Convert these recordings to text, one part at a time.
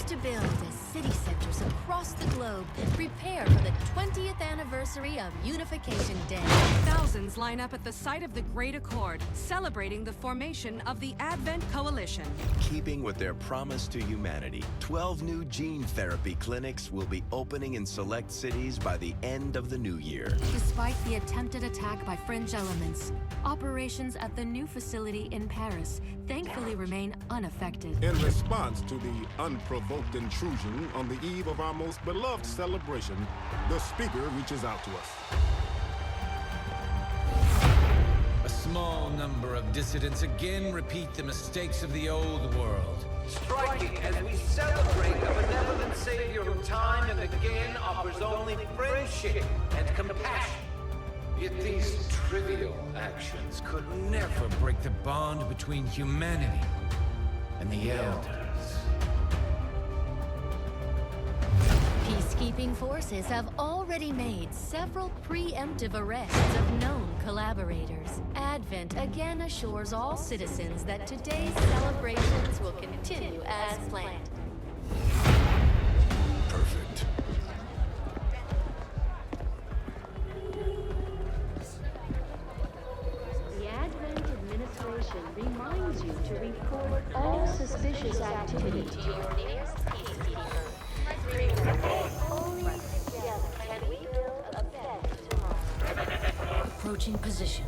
to build as city centers across the globe prepare for the 20th anniversary of Unification Day. Thousands line up at the site of the Great Accord, celebrating the formation of the Advent Coalition. Keeping with their promise to humanity, 12 new gene therapy clinics will be opening in select cities by the end of the new year. Despite the attempted attack by fringe elements, operations at the new facility in Paris thankfully remain unaffected. In response to the unprovoked intrusion on the eve of our most beloved celebration, the speaker reaches out to us. A small number of dissidents again repeat the mistakes of the old world. Striking as we celebrate a benevolent savior who time and again offers only friendship and compassion. Yet these trivial actions could never break the bond between humanity and the Elders. Peacekeeping forces have already made several preemptive arrests of known collaborators. Advent again assures all citizens that today's celebrations will continue as planned. Perfect. The Advent administration reminds you to report all suspicious activity to your nearest peacekeeper. Only together can we build a better tomorrow. Approaching position.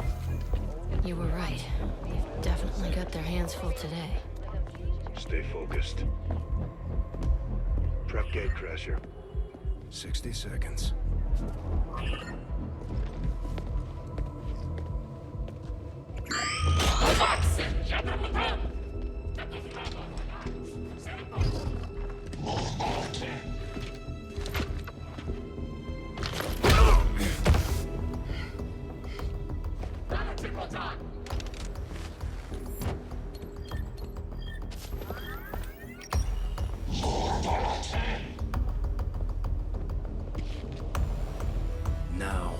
You were right. They've definitely got their hands full today. Stay focused. Prep gatecrasher. 60 seconds. Now.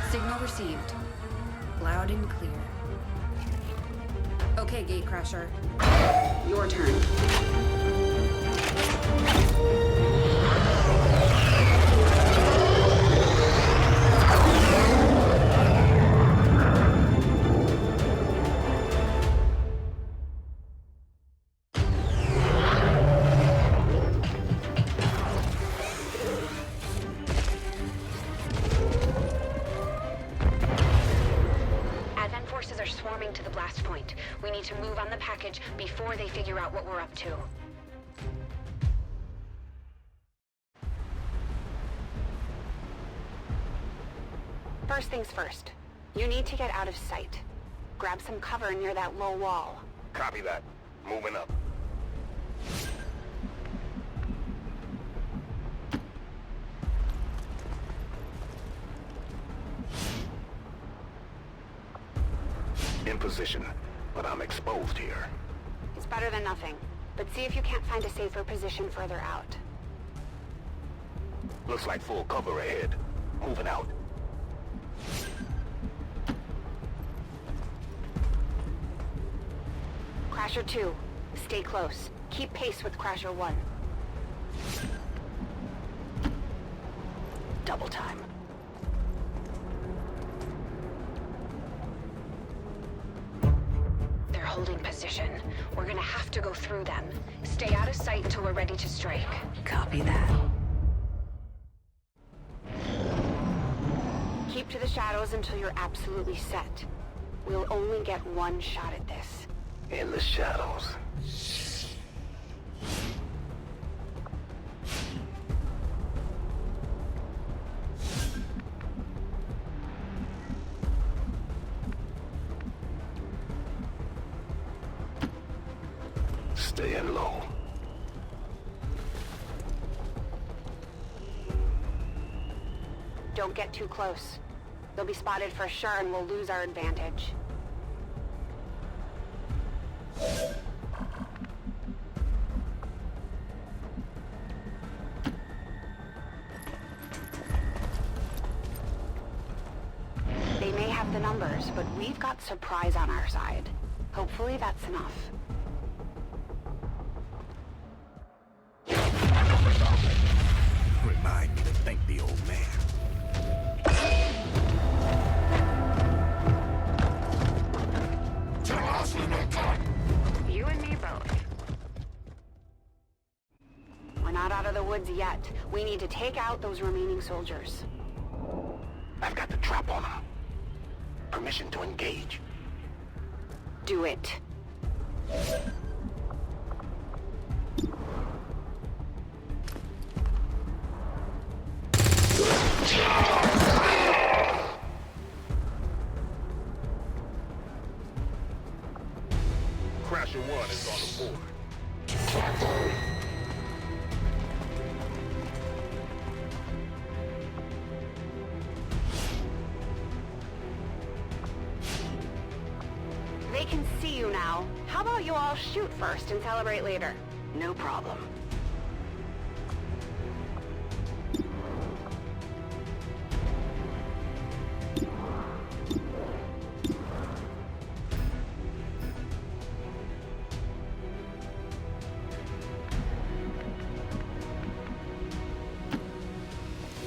Signal received. Loud and clear. Okay, Gatecrasher. Your turn. Advent forces are swarming to the blast point. We need to move on the package before they figure out what we're up to. First things first. You need to get out of sight. Grab some cover near that low wall. Copy that. Moving up. In position, but I'm exposed here. It's better than nothing, but see if you can't find a safer position further out. Looks like full cover ahead. Moving out. Crasher 2, stay close. Keep pace with Crasher 1. Double time. They're holding position. We're gonna have to go through them. Stay out of sight until we're ready to strike. Copy that. Keep to the shadows until you're absolutely set. We'll only get one shot at this. In the shadows. Staying low. Don't get too close. They'll be spotted for sure and we'll lose our advantage. They may have the numbers, but we've got surprise on our side. Hopefully that's enough. Remind me to thank the old man. You and me both. We're not out of the woods yet. We need to take out those remaining soldiers. I've got the trap on him. Permission to engage. Do it. Crasher 1 is on the board. They can see you now. How about you all shoot first and celebrate later? No problem.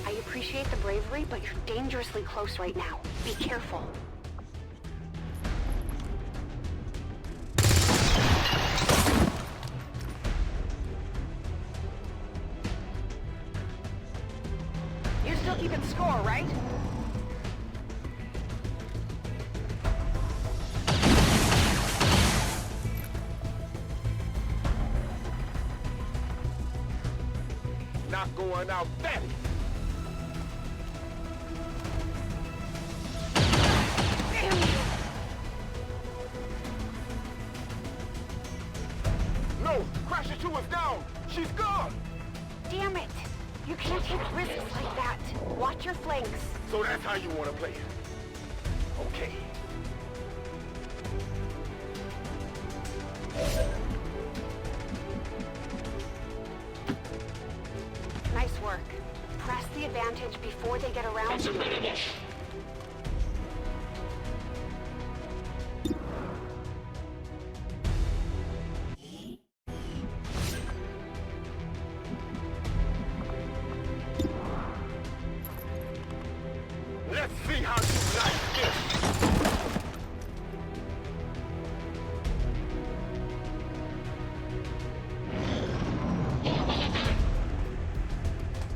I appreciate the bravery, but you're dangerously close right now. Be careful. You're still keeping score, right? Not going out that. No! Crasher 2 is down! She's gone! Damn it! You can't take risks like that. Watch your flanks. So that's how you want to play it. Okay. Nice work. Press the advantage before they get around you. Let's see how you like this.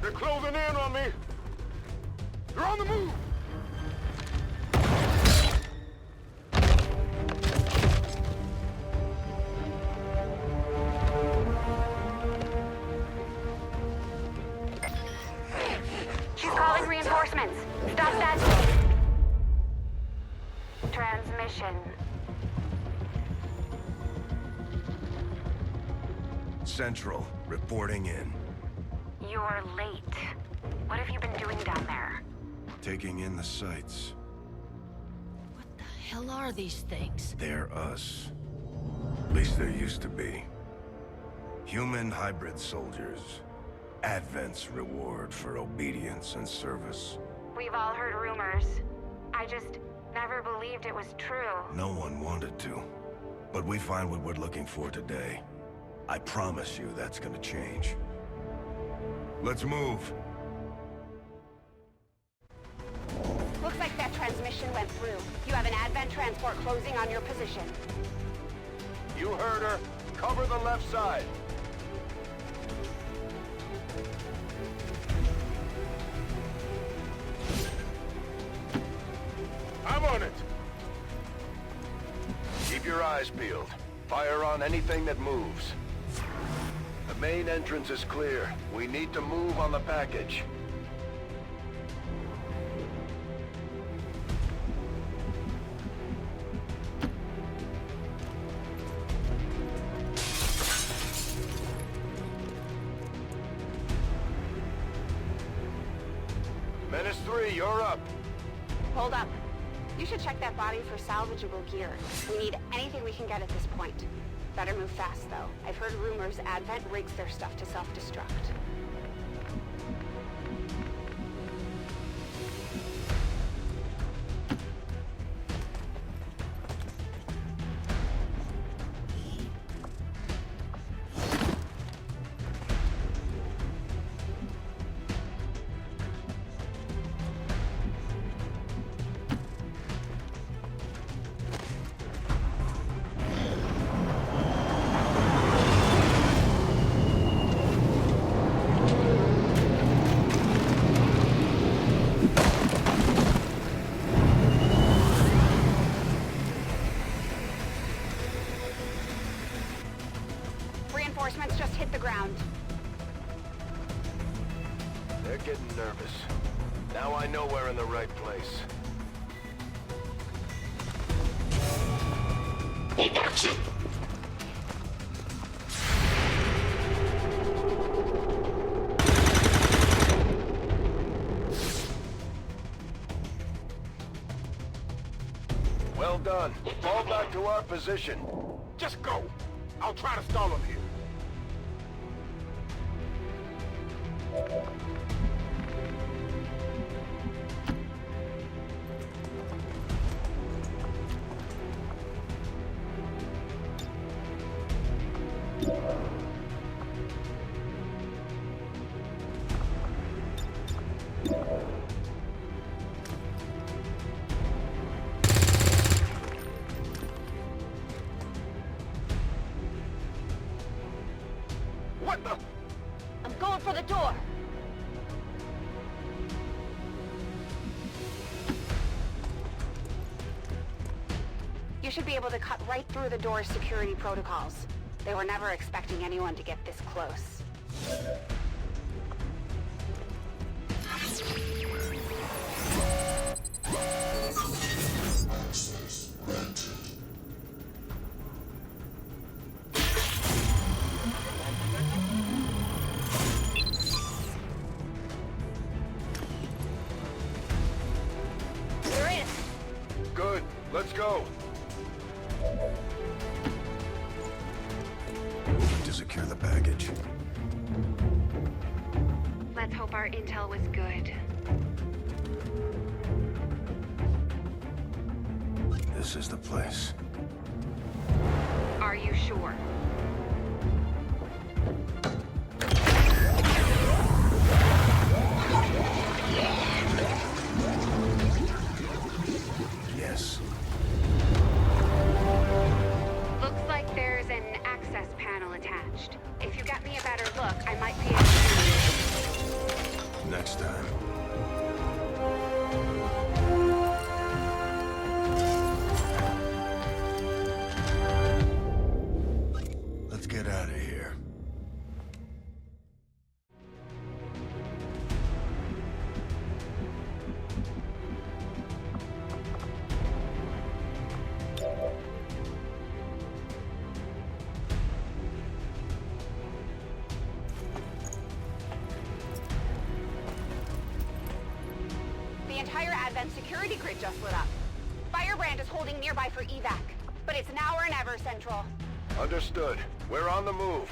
They're closing in on me. They're on the move. She's calling reinforcements. Stop that. Transmission. Central, reporting in. You're late. What have you been doing down there? Taking in the sights. What the hell are these things? They're us. At least there used to be. Human hybrid soldiers. Advent's reward for obedience and service. We've all heard rumors. I just never believed it was true. No one wanted to. But we find what we're looking for today. I promise you that's gonna change. Let's move. Looks like that transmission went through. You have an Advent transport closing on your position. You heard her. Cover the left side. I'm on it. Keep your eyes peeled. Fire on anything that moves. The main entrance is clear. We need to move on the package. Menace 3, you're up. Hold up. You should check that body for salvageable gear. We need anything we can get at this point. Better move fast, though. I've heard rumors Advent rigs their stuff to self-destruct. Reinforcements just hit the ground. They're getting nervous. Now I know we're in the right place. Well done. Fall back to our position. Just go. I'll try to stall them here. What the? I'm going for the door. You should be able to cut right through the door's security protocols. They were never expecting anyone to get this close. You're in. Good. Let's go. To secure the package. Let's hope our intel was good. This is the place. Are you sure? Yes. Looks like there's an access panel attached. If you got me a better look, I might be able to... Next time. Let's get out of here. The entire Advent security grid just lit up. Firebrand is holding nearby for evac, but it's now or never, Central. Understood. We're on the move.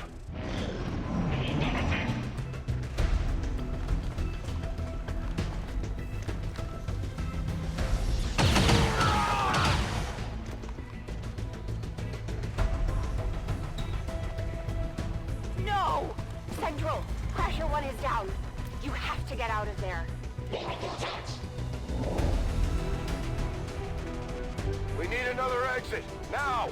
No! Central, Crasher 1 is down. You have to get out of there. We need another exit. Now!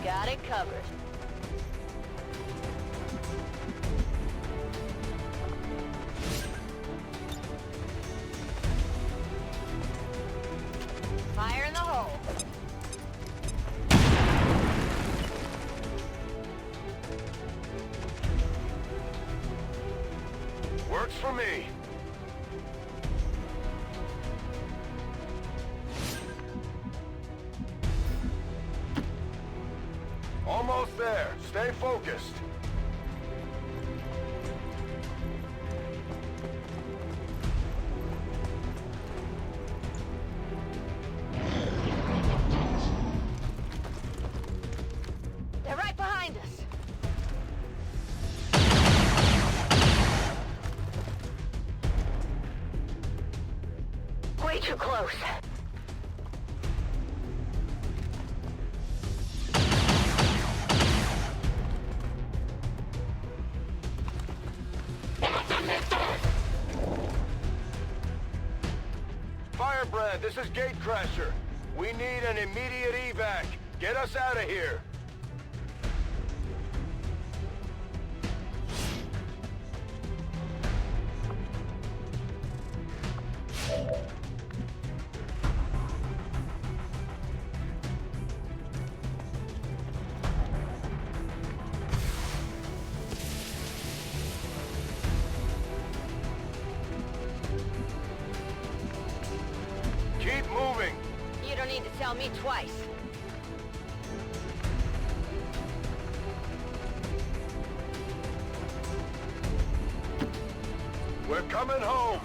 Got it covered. Fire in the hole. Works for me. Almost there. Stay focused. They're right behind us. Way too close. Firebrand, this is Gatecrasher. We need an immediate evac. Get us out of here. tell me twice. We're coming home!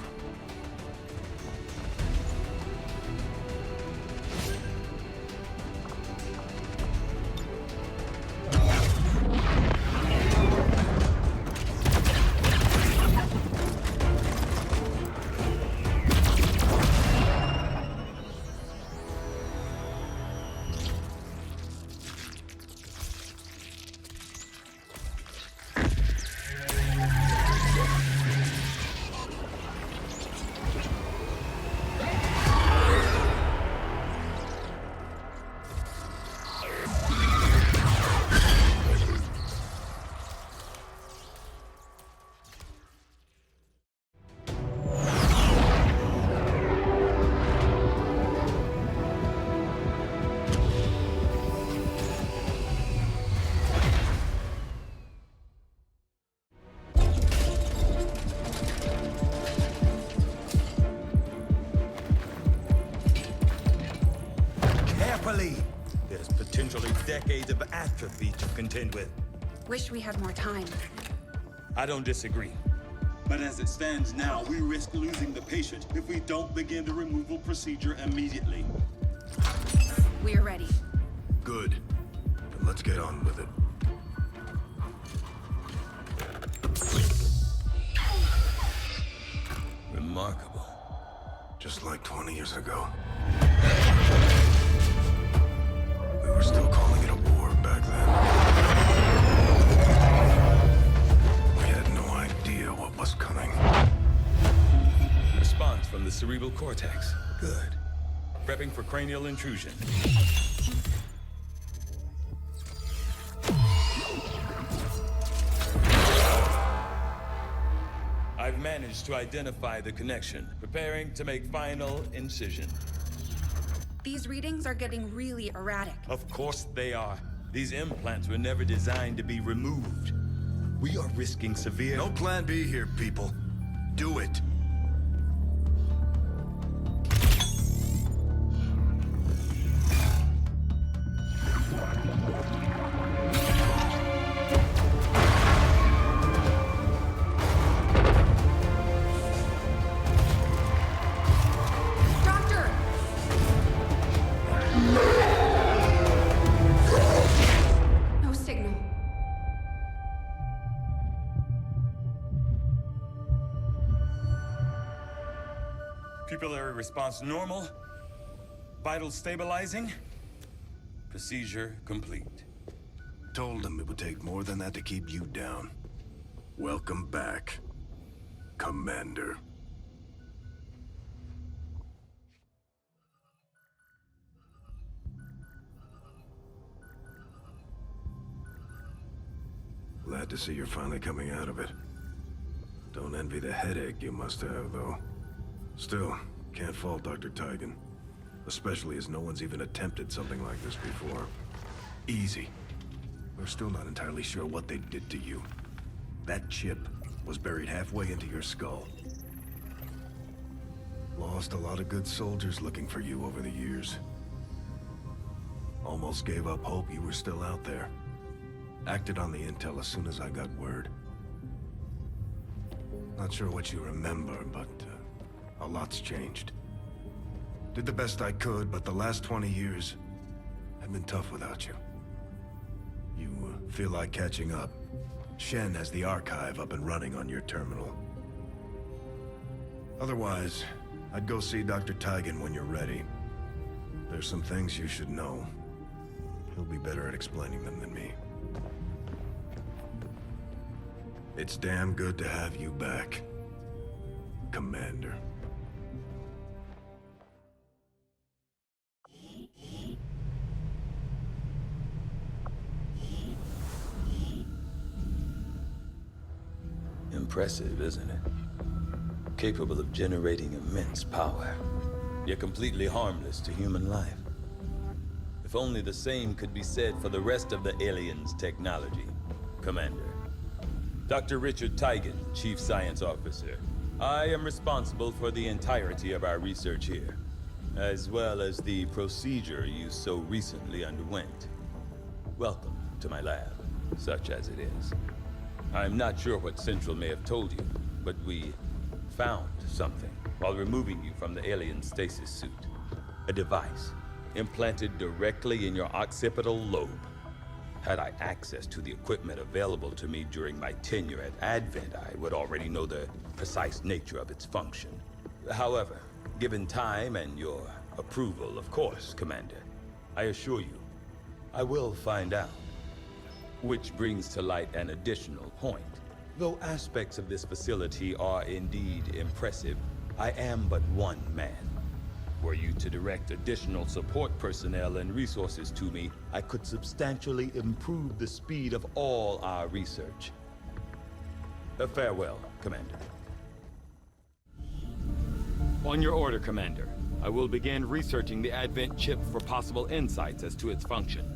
There's potentially decades of atrophy to contend with. Wish we had more time. I don't disagree. But as it stands now, we risk losing the patient if we don't begin the removal procedure immediately. We're ready. Good. Then let's get on with it. Remarkable. Just like 20 years ago. We were still calling it a war back then. We had no idea what was coming. Response from the cerebral cortex. Good. Prepping for cranial intrusion. I've managed to identify the connection. Preparing to make final incision. These readings are getting really erratic. Of course they are. These implants were never designed to be removed. We are risking severe... No plan B here, people. Do it. Pupillary response normal. Vitals stabilizing. Procedure complete. Told them it would take more than that to keep you down. Welcome back, Commander. Glad to see you're finally coming out of it. Don't envy the headache you must have, though. Still, can't fault Dr. Tigan. Especially as no one's even attempted something like this before. Easy. We're still not entirely sure what they did to you. That chip was buried halfway into your skull. Lost a lot of good soldiers looking for you over the years. Almost gave up hope you were still out there. Acted on the intel as soon as I got word. Not sure what you remember, but a lot's changed. Did the best I could, but the last 20 years have been tough without you. You feel like catching up. Shen has the archive up and running on your terminal. Otherwise, I'd go see Dr. Tigan when you're ready. There's some things you should know. He'll be better at explaining them than me. It's damn good to have you back, Commander. Impressive, isn't it? Capable of generating immense power, yet completely harmless to human life. If only the same could be said for the rest of the aliens' technology, Commander. Dr. Richard Tigan, Chief Science Officer. I am responsible for the entirety of our research here. as well as the procedure you so recently underwent. Welcome to my lab, such as it is. I'm not sure what Central may have told you, but we found something while removing you from the alien stasis suit. A device implanted directly in your occipital lobe. Had I access to the equipment available to me during my tenure at Advent, I would already know the precise nature of its function. However, given time and your approval, of course, Commander, I assure you, I will find out. Which brings to light an additional point. Though aspects of this facility are indeed impressive, I am but one man. Were you to direct additional support personnel and resources to me, I could substantially improve the speed of all our research. Farewell, Commander. On your order, Commander. I will begin researching the Advent chip for possible insights as to its function.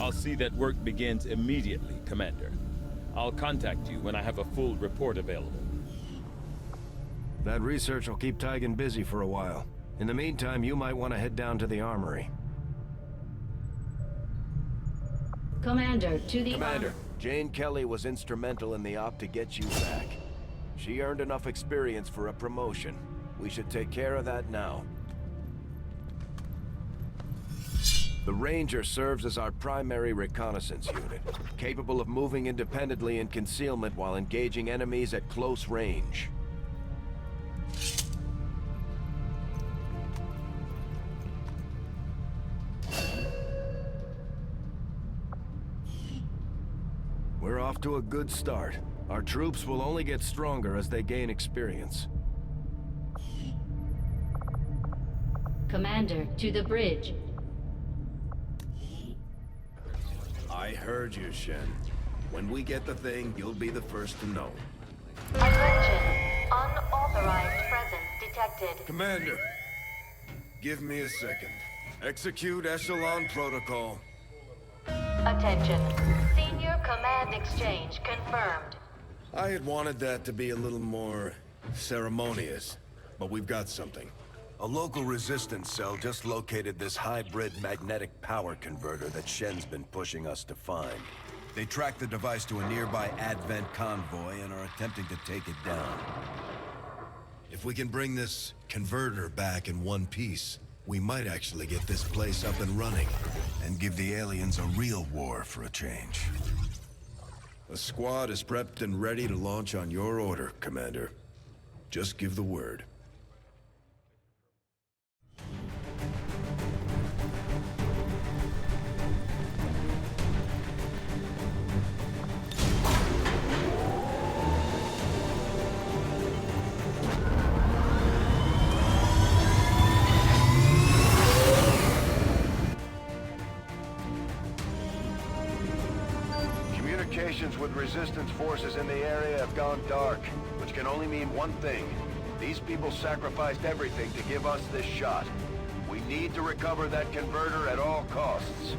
I'll see that work begins immediately, Commander. I'll contact you when I have a full report available. That research will keep Tygan busy for a while. In the meantime, you might want to head down to the armory. Commander, to the Commander, Jane Kelly was instrumental in the op to get you back. She earned enough experience for a promotion. We should take care of that now. The Ranger serves as our primary reconnaissance unit, capable of moving independently in concealment while engaging enemies at close range. We're off to a good start. Our troops will only get stronger as they gain experience. Commander, to the bridge. I heard you, Shen. When we get the thing, you'll be the first to know. Attention. Unauthorized presence detected. Commander, give me a second. Execute Echelon Protocol. Attention. Senior command exchange confirmed. I had wanted that to be a little more ceremonious, but we've got something. A local resistance cell just located this hybrid magnetic power converter that Shen's been pushing us to find. They tracked the device to a nearby Advent convoy and are attempting to take it down. If we can bring this converter back in one piece, we might actually get this place up and running, and give the aliens a real war for a change. The squad is prepped and ready to launch on your order, Commander. Just give the word. Communications with resistance forces in the area have gone dark, which can only mean one thing. These people sacrificed everything to give us this shot. We need to recover that converter at all costs.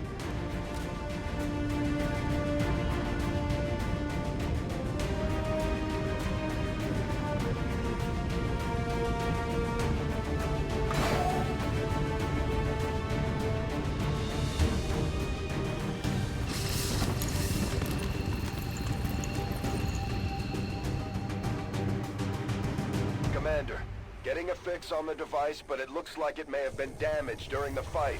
Commander, getting a fix on the device, but it looks like it may have been damaged during the fight.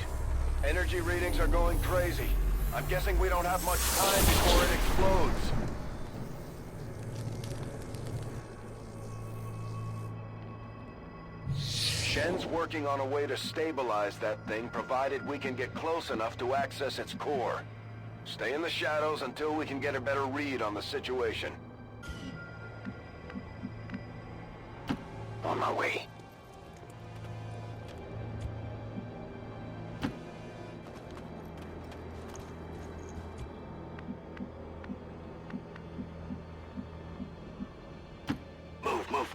Energy readings are going crazy. I'm guessing we don't have much time before it explodes. Shen's working on a way to stabilize that thing, provided we can get close enough to access its core. Stay in the shadows until we can get a better read on the situation. On my way.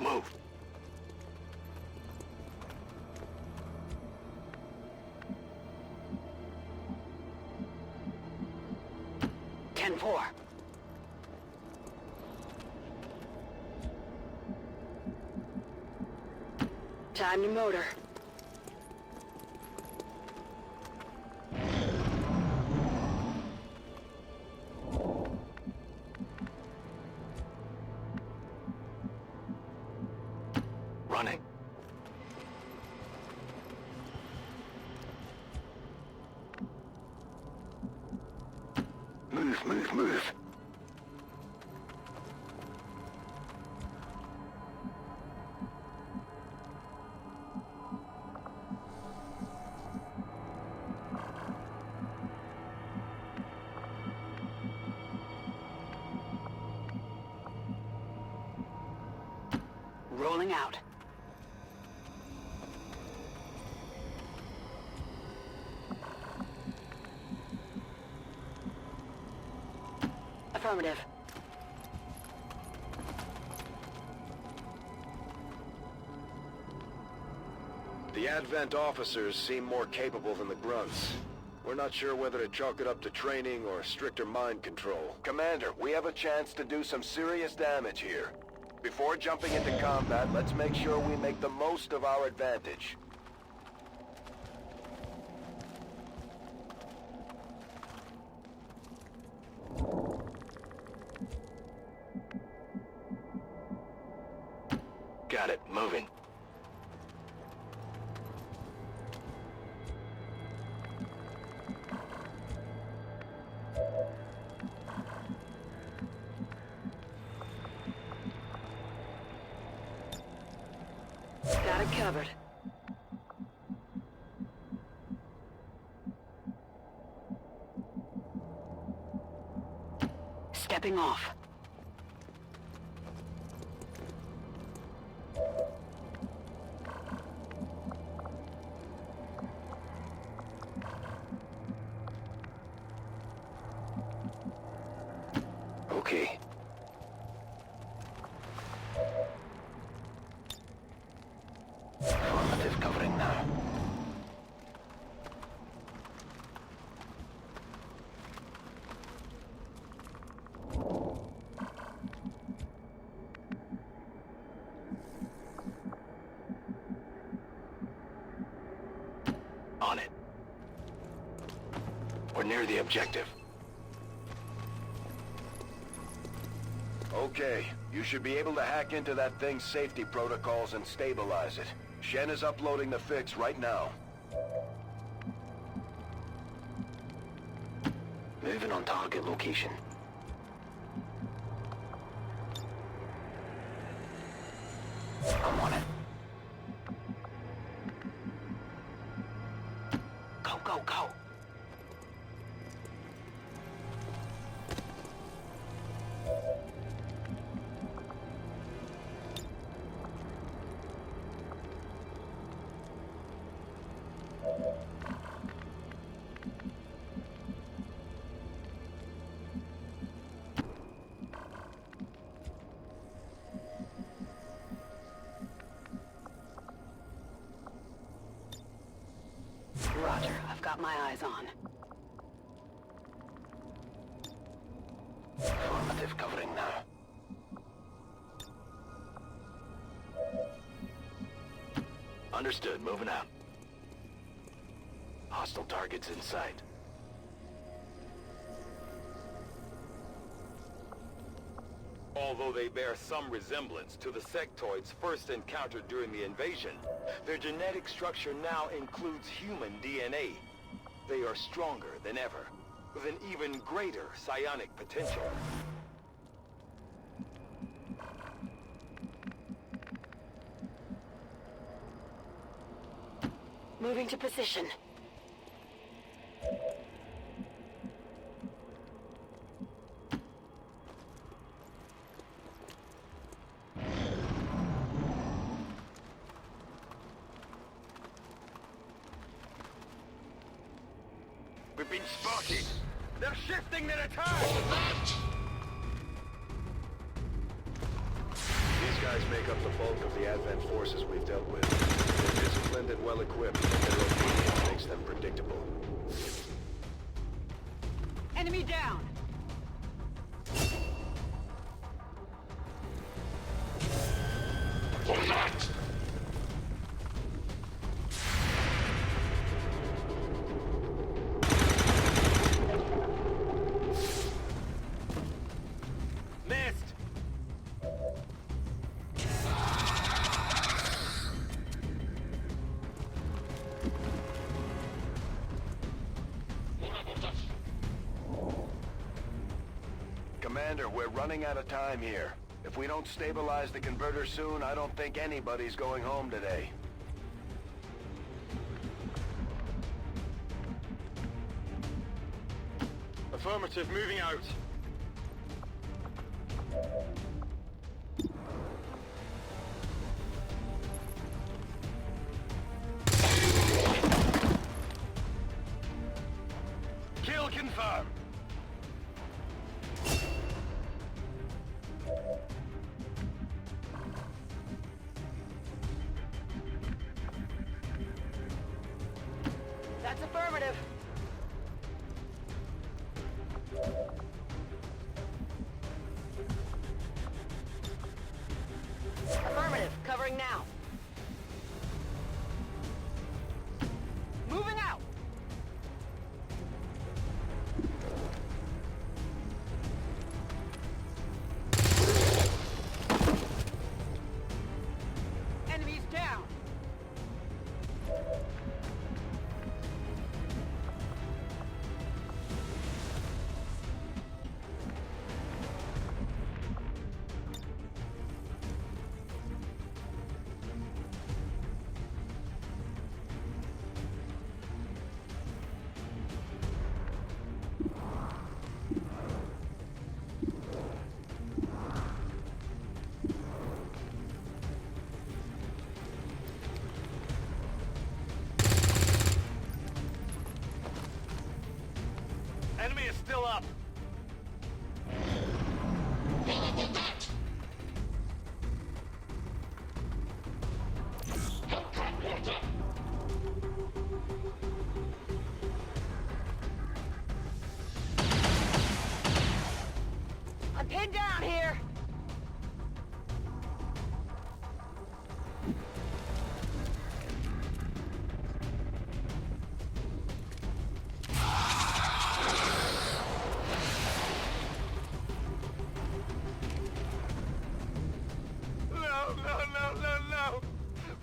Move. 10-4. Time to motor. Running. Move. Rolling out. Affirmative. The Advent officers seem more capable than the grunts. We're not sure whether to chalk it up to training or stricter mind control. Commander, we have a chance to do some serious damage here. Before jumping into combat, let's make sure we make the most of our advantage. Got it. Moving. Got it covered. Stepping off. Okay. Affirmative, covering now. On it. We're near the objective. Okay, you should be able to hack into that thing's safety protocols and stabilize it. Shen is uploading the fix right now. Moving on target location. I'm on it. Go. Roger, I've got my eyes on. Affirmative, covering now. Understood, moving out. Hostile targets in sight. Although they bear some resemblance to the sectoids first encountered during the invasion, their genetic structure now includes human DNA. They are stronger than ever, with an even greater psionic potential. Moving to position. We've been spotted! They're shifting their attack! These guys make up the bulk of the Advent forces we've dealt with. They're disciplined and well-equipped, but their obedience makes them predictable. Enemy down! we're running out of time here. If we don't stabilize the converter soon, I don't think anybody's going home today. Affirmative, moving out. Kill confirmed. That's affirmative. Affirmative, covering now. Moving out. Enemies down. Enemy is still up. I'm pinned down here. No.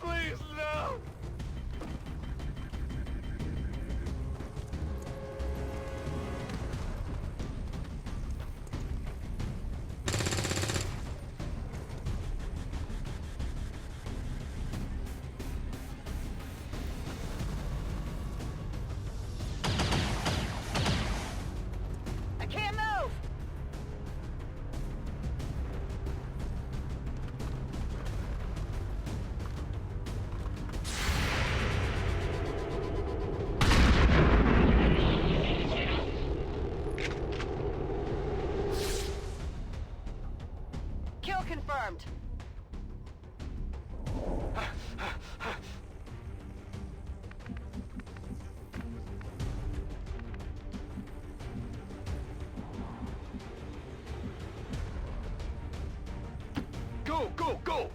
Please, no. I can't move. Kill confirmed. Go!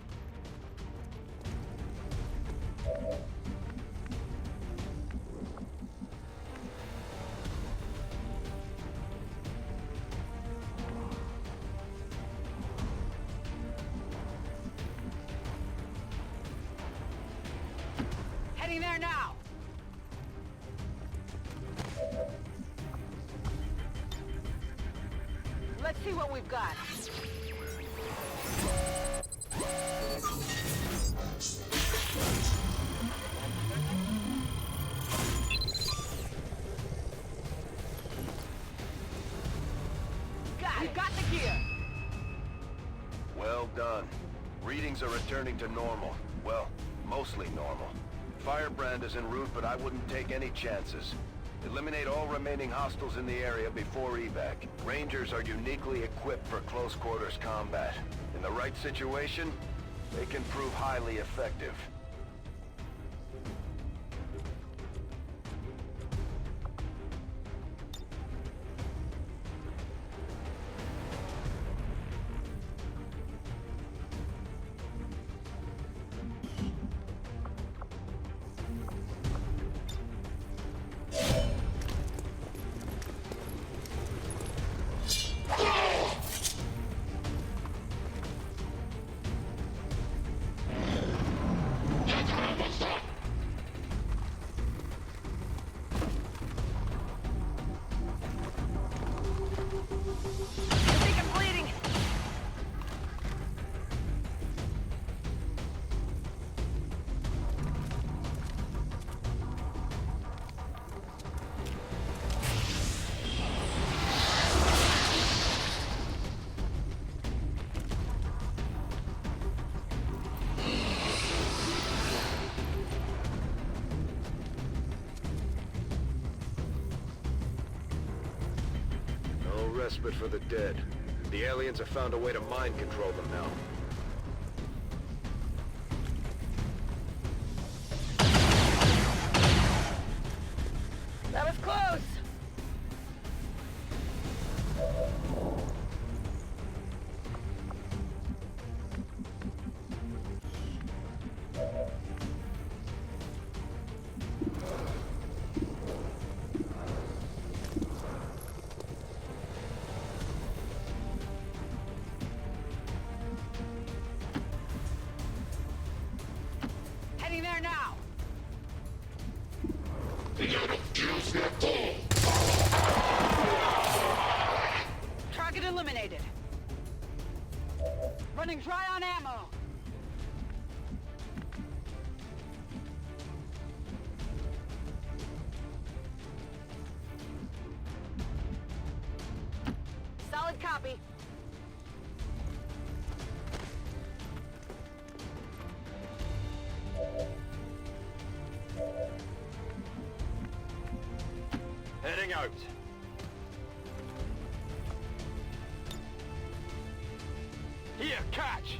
Heading there now. Let's see what we've got. We've got the gear. Well done. Readings are returning to normal. Well, mostly normal. Firebrand is en route, but I wouldn't take any chances. Eliminate all remaining hostiles in the area before evac. Rangers are uniquely equipped for close quarters combat. In the right situation, they can prove highly effective. respite for the dead. The aliens have found a way to mind control them now. That was close! Heading there now! Target eliminated. Running dry on ammo. Solid copy. Heading out. Here, catch!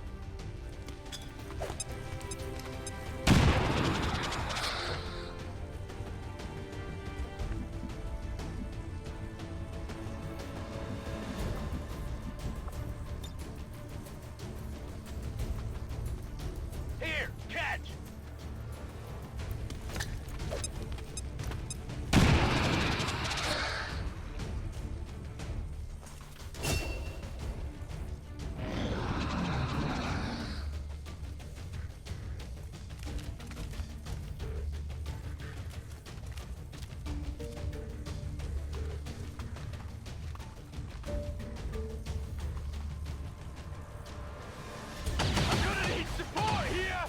Here, catch! Support here!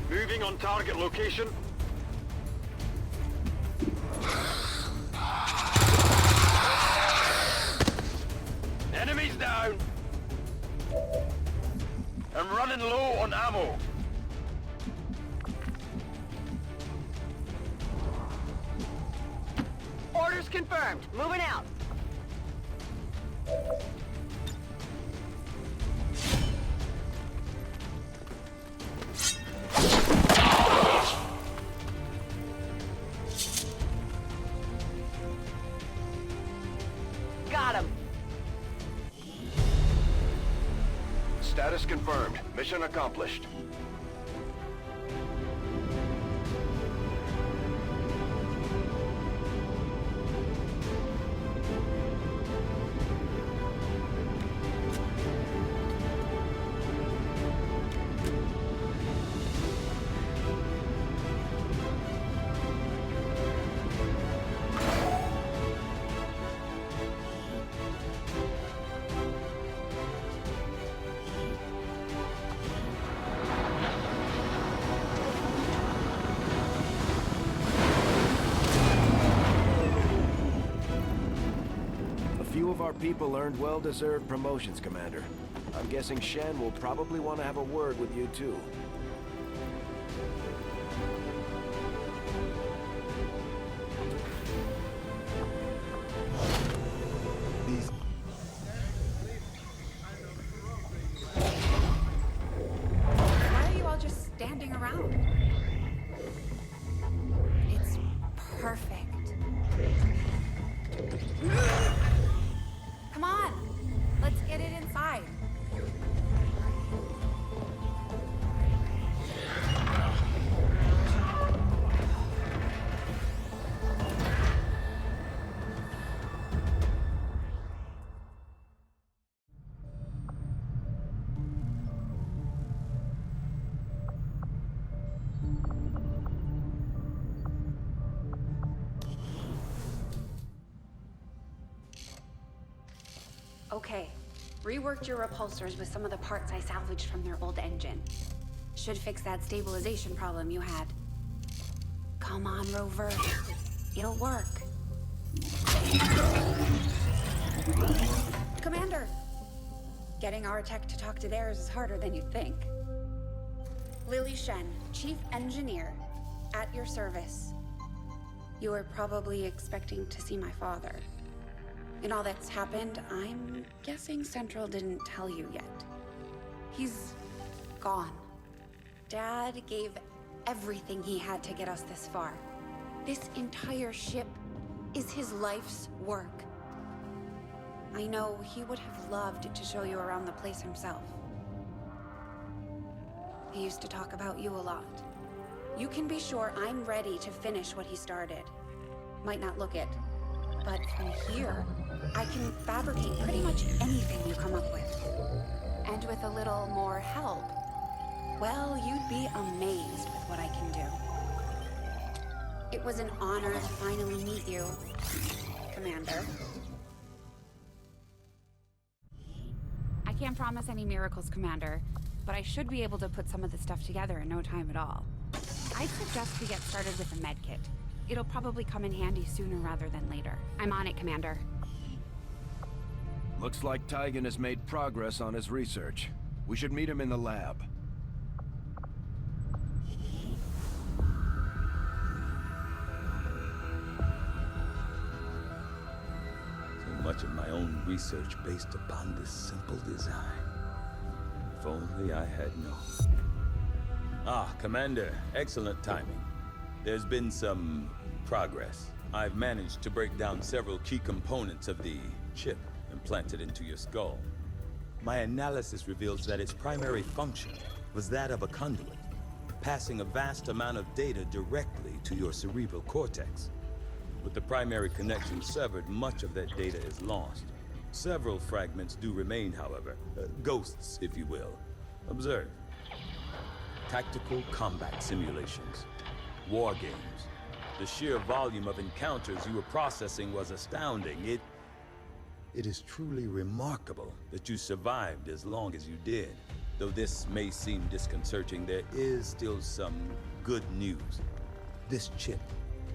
Moving on target location. Enemies down! I'm running low on ammo. Orders confirmed. Moving out. Got him. Status confirmed. Mission accomplished. Few of our people earned well-deserved promotions, Commander. I'm guessing Shen will probably want to have a word with you, too. Why are you all just standing around? It's perfect. Come on, let's get it inside. Okay, reworked your repulsors with some of the parts I salvaged from their old engine. Should fix that stabilization problem you had. Come on, Rover. It'll work. Commander! Getting our tech to talk to theirs is harder than you'd think. Lily Shen, Chief Engineer, at your service. You were probably expecting to see my father. In all that's happened, I'm guessing Central didn't tell you yet. He's gone. Dad gave everything he had to get us this far. This entire ship is his life's work. I know he would have loved to show you around the place himself. He used to talk about you a lot. You can be sure I'm ready to finish what he started. Might not look it, but from here, I can fabricate pretty much anything you come up with. And with a little more help, well, you'd be amazed with what I can do. It was an honor to finally meet you, Commander. I can't promise any miracles, Commander, but I should be able to put some of this stuff together in no time at all. I'd suggest we get started with a med kit. It'll probably come in handy sooner rather than later. I'm on it, Commander. Looks like Tygan has made progress on his research. We should meet him in the lab. So much of my own research based upon this simple design. If only I had known. Ah, Commander, excellent timing. There's been some progress. I've managed to break down several key components of the chip implanted into your skull. My analysis reveals that its primary function was that of a conduit, passing a vast amount of data directly to your cerebral cortex. With the primary connection severed, much of that data is lost. Several fragments do remain, however. Ghosts, if you will. Observe. Tactical combat simulations. War games. The sheer volume of encounters you were processing was astounding. It is truly remarkable that you survived as long as you did. Though this may seem disconcerting, there is still some good news. This chip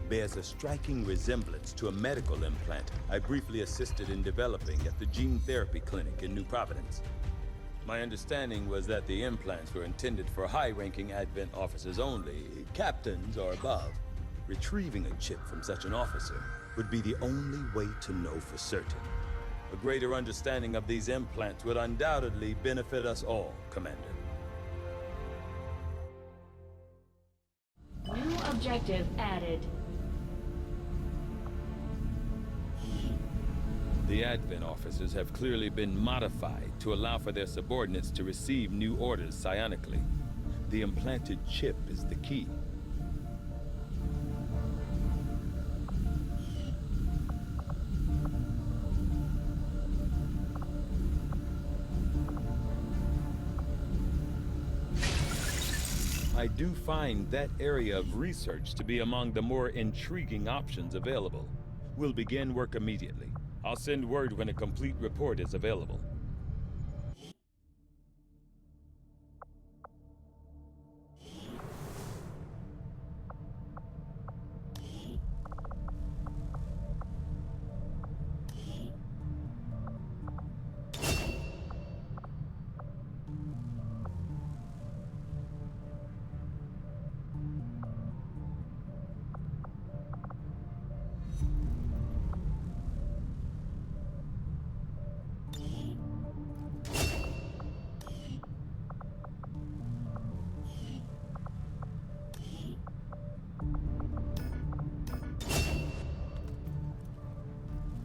bears a striking resemblance to a medical implant I briefly assisted in developing at the gene therapy clinic in New Providence. My understanding was that the implants were intended for high-ranking Advent officers only, captains or above. Retrieving a chip from such an officer would be the only way to know for certain. A greater understanding of these implants would undoubtedly benefit us all, Commander. New objective added. The Advent officers have clearly been modified to allow for their subordinates to receive new orders psionically. The implanted chip is the key. I do find that area of research to be among the more intriguing options available. We'll begin work immediately. I'll send word when a complete report is available.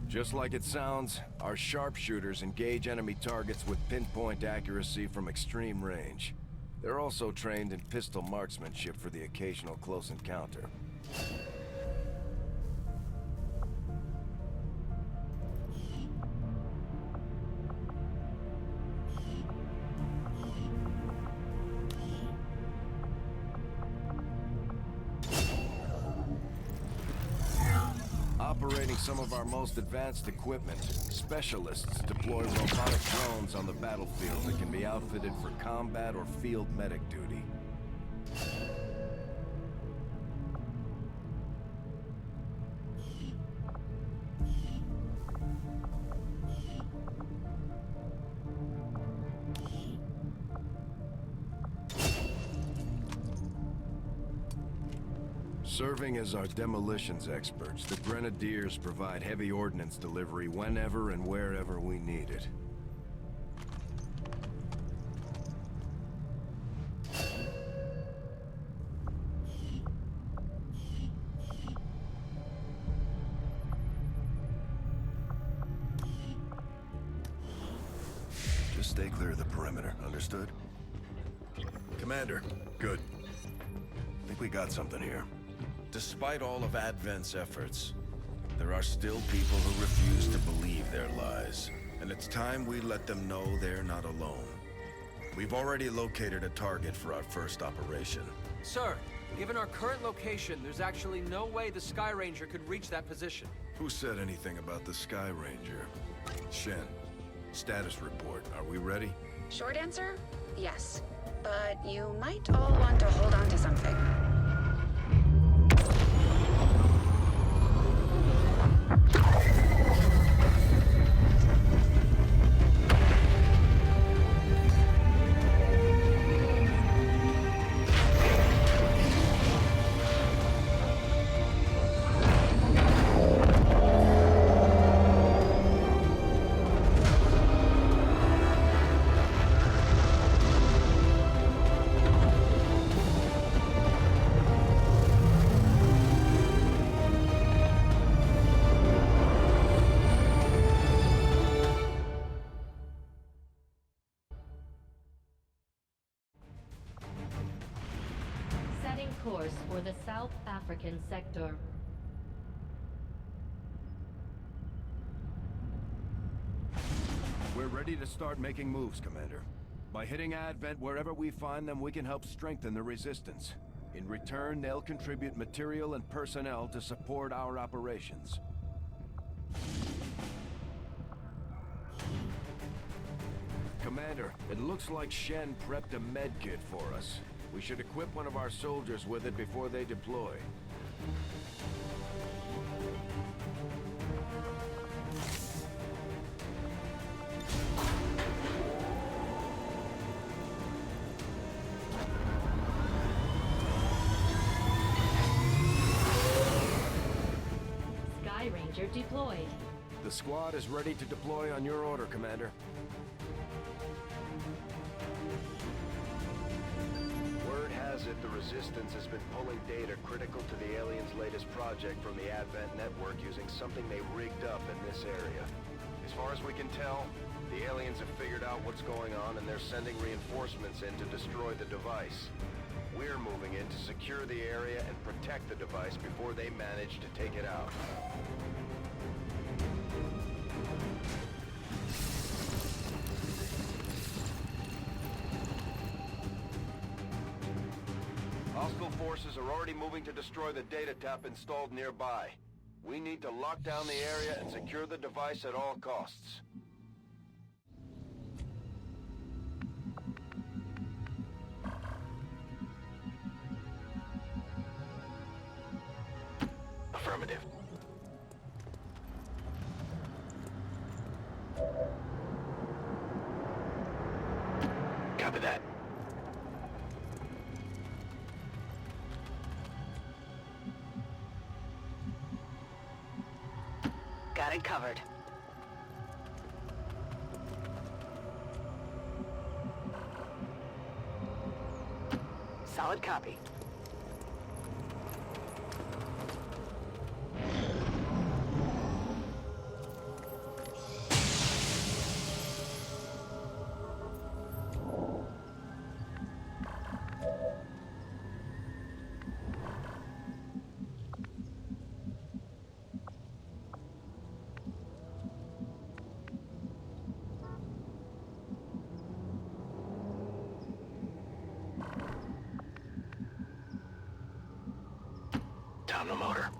Just like it sounds, our sharpshooters engage enemy targets with pinpoint accuracy from extreme range. They're also trained in pistol marksmanship for the occasional close encounter. Operating some of our most advanced equipment, specialists deploy robotic drones on the battlefield that can be outfitted for combat or field medic duty. Serving as our demolitions experts, the Grenadiers provide heavy ordnance delivery whenever and wherever we need it. Just stay clear of the perimeter, understood? Commander, good. I think we got something here. Despite all of Advent's efforts, there are still people who refuse to believe their lies. And it's time we let them know they're not alone. We've already located a target for our first operation. Sir, given our current location, there's actually no way the Sky Ranger could reach that position. Who said anything about the Sky Ranger? Shen, status report. Are we ready? Short answer, yes. But you might all want to hold on to something. Setting course for the South African sector. We're ready to start making moves, Commander. By hitting Advent wherever we find them, we can help strengthen the Resistance. In return, they'll contribute material and personnel to support our operations. Commander, it looks like Shen prepped a med kit for us. We should equip one of our soldiers with it before they deploy. Sky Ranger deployed. The squad is ready to deploy on your order, Commander. Word has it the Resistance has been pulling data critical to the aliens' latest project from the Advent network using something they rigged up in this area. As far as we can tell, the aliens have figured out what's going on and they're sending reinforcements in to destroy the device. We're moving in to secure the area and protect the device before they manage to take it out. Hostile forces are already moving to destroy the data tap installed nearby. We need to lock down the area and secure the device at all costs. Affirmative. Copy that. Got it covered. Solid copy. Down the motor.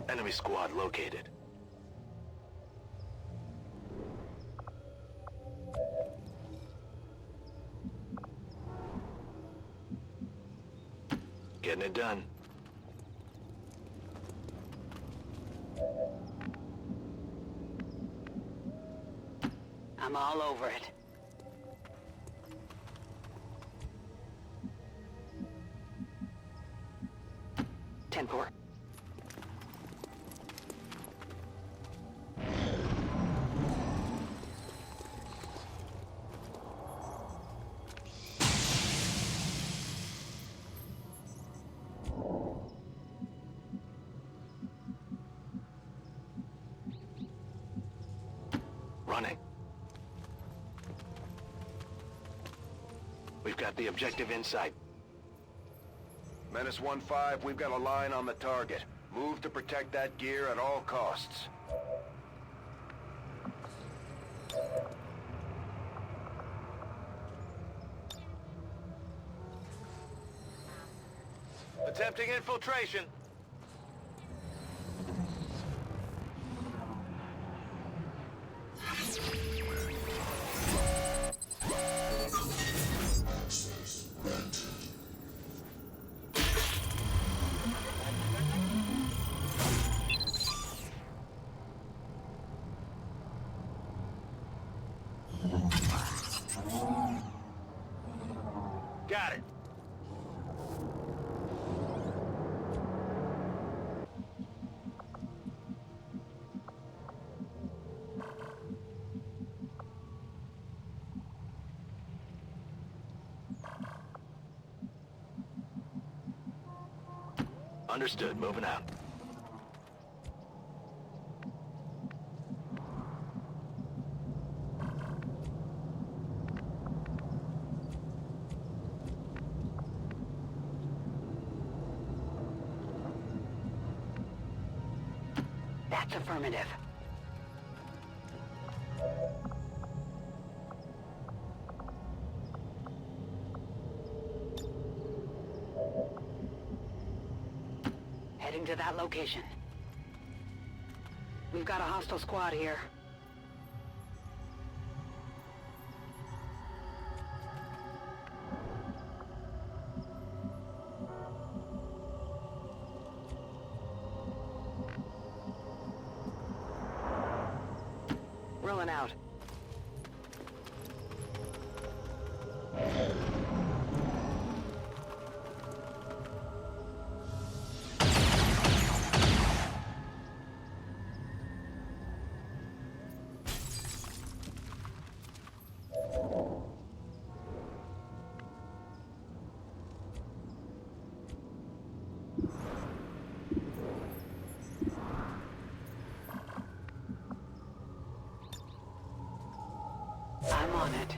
Enemy squad located. Getting it done. I'm all over it. 10-4. Running. We've got the objective in sight. Menace 1-5, we've got a line on the target. Move to protect that gear at all costs. Attempting infiltration. Got it. Understood. Moving out. That's affirmative. Heading to that location. We've got a hostile squad here. Rolling out. I'm on it.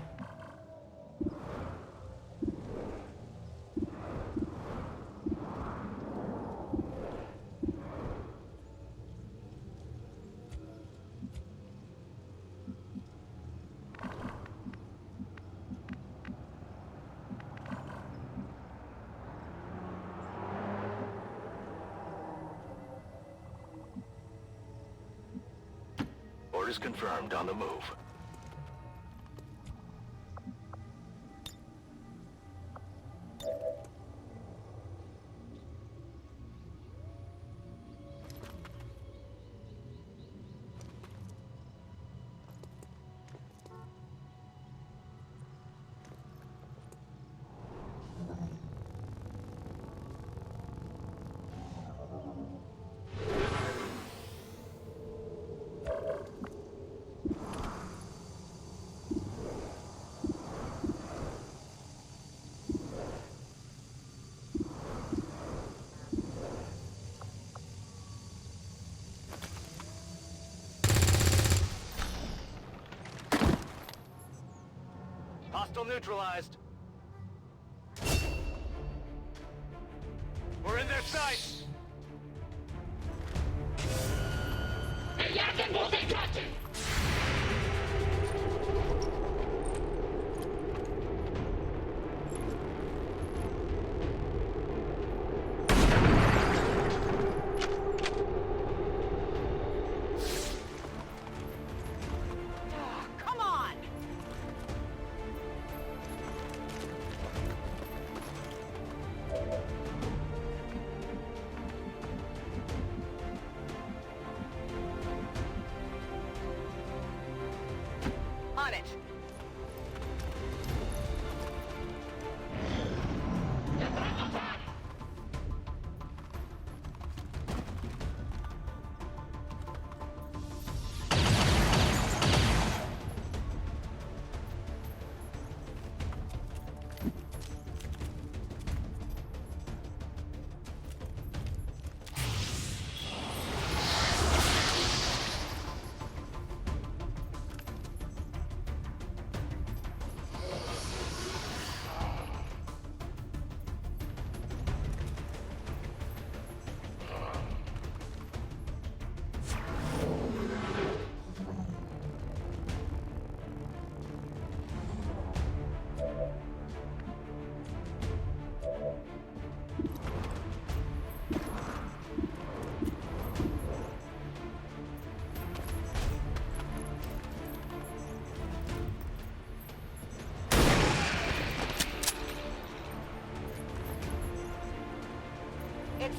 Orders confirmed. On the move. Hostile neutralized. We're in their sights. Come on!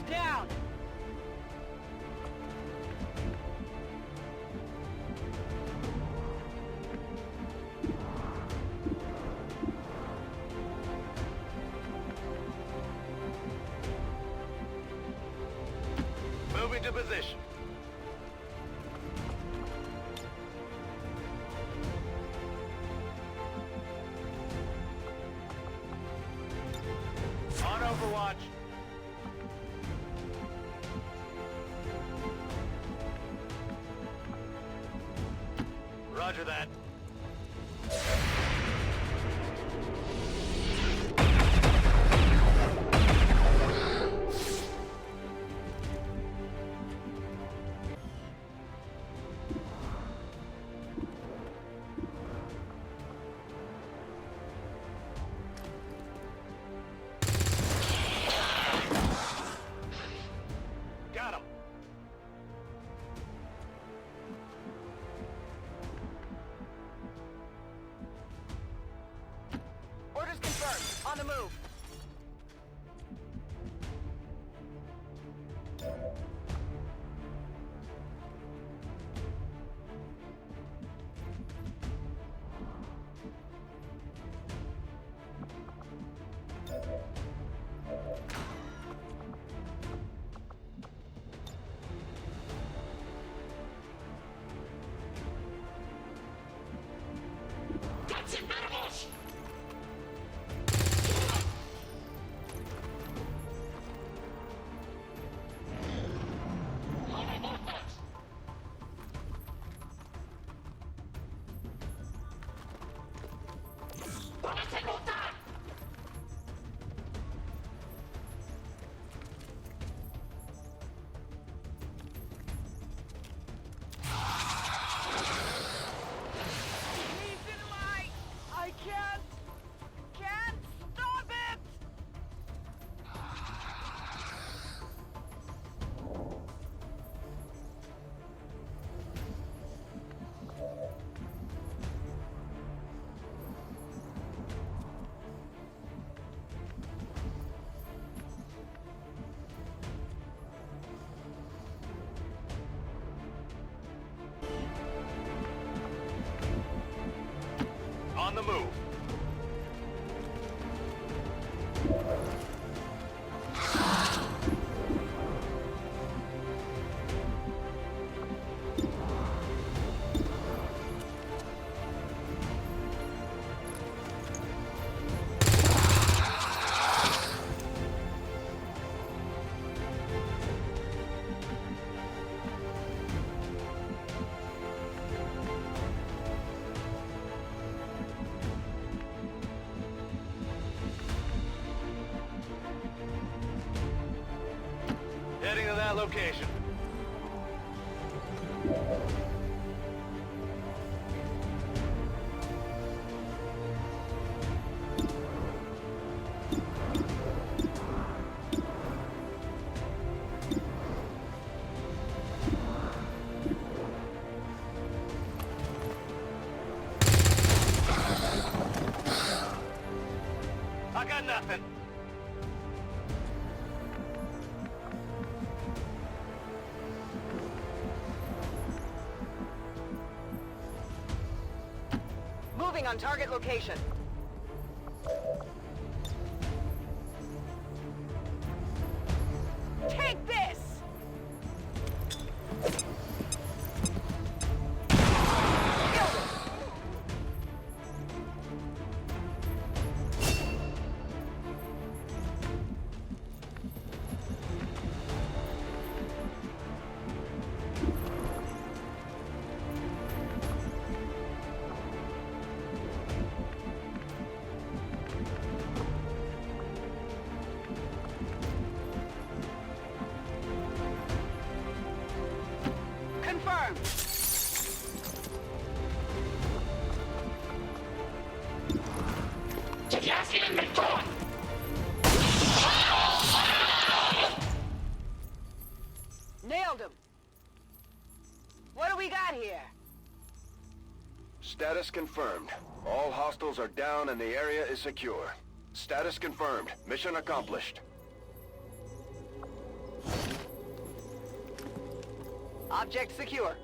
down! Moving to position. On Overwatch. Roger that. Got him. Orders confirmed. On the move. On the move. Heading to that location. I got nothing. Moving on target location. Take this! Confirmed. Nailed him. What do we got here? Status confirmed. All hostiles are down and the area is secure. Status confirmed. Mission accomplished. Object secure.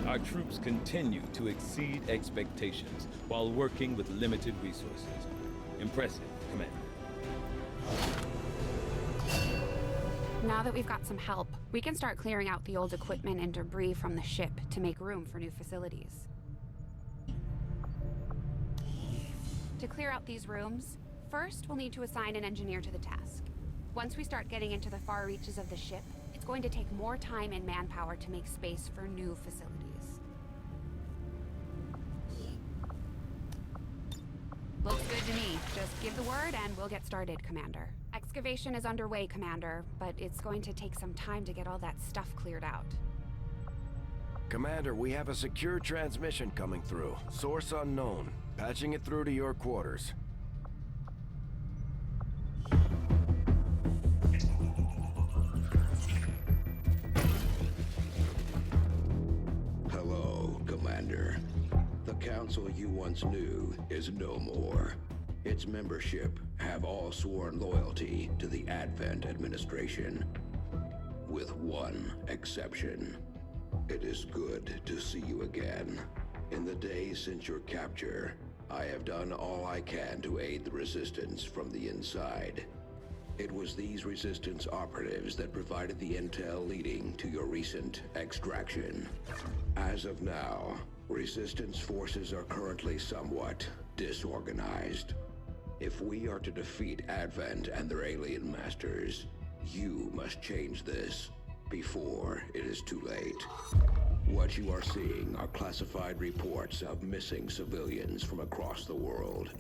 Our troops continue to exceed expectations while working with limited resources. Impressive, Commander. Now that we've got some help, we can start clearing out the old equipment and debris from the ship to make room for new facilities. To clear out these rooms, first we'll need to assign an engineer to the task. Once we start getting into the far reaches of the ship, it's going to take more time and manpower to make space for new facilities. Looks good to me. Just give the word and we'll get started, Commander. Excavation is underway, Commander, but it's going to take some time to get all that stuff cleared out. Commander, we have a secure transmission coming through. Source unknown. Patching it through to your quarters. Hello, Commander. The council you once knew is no more. Its membership have all sworn loyalty to the Advent administration. With one exception. It is good to see you again. In the days since your capture, I have done all I can to aid the resistance from the inside. It was these resistance operatives that provided the intel leading to your recent extraction. As of now, resistance forces are currently somewhat disorganized. If we are to defeat Advent and their alien masters, you must change this before it is too late. What you are seeing are classified reports of missing civilians from across the world.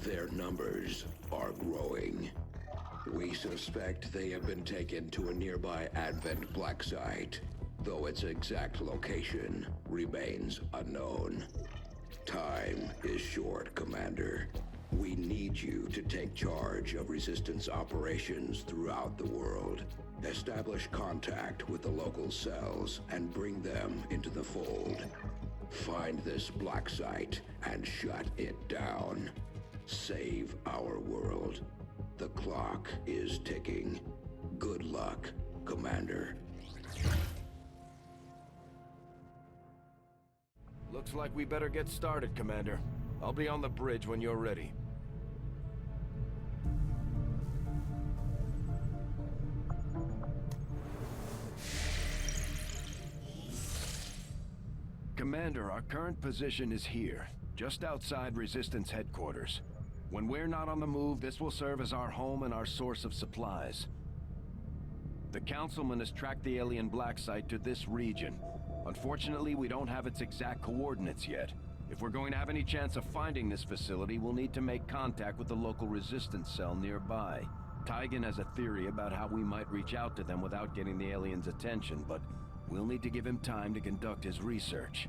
Their numbers are growing. We suspect they have been taken to a nearby Advent black site, though its exact location remains unknown. Time is short, Commander. We need you to take charge of resistance operations throughout the world. Establish contact with the local cells and bring them into the fold. Find this black site and shut it down. Save our world. The clock is ticking. Good luck, Commander. Looks like we better get started, Commander. I'll be on the bridge when you're ready. Commander, our current position is here, just outside Resistance headquarters. When we're not on the move, this will serve as our home and our source of supplies. The Councilman has tracked the alien black site to this region. Unfortunately, we don't have its exact coordinates yet. If we're going to have any chance of finding this facility, we'll need to make contact with the local resistance cell nearby. Tygan has a theory about how we might reach out to them without getting the aliens' attention, but we'll need to give him time to conduct his research.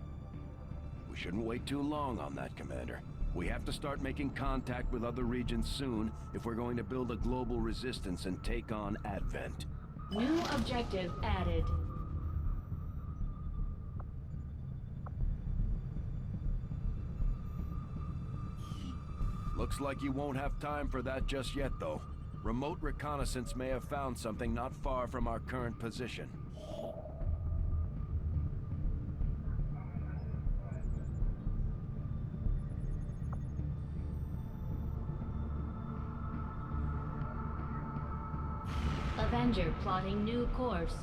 We shouldn't wait too long on that, Commander. We have to start making contact with other regions soon if we're going to build a global resistance and take on Advent. New objective added. Looks like you won't have time for that just yet, though. Remote reconnaissance may have found something not far from our current position. Avenger plotting new course.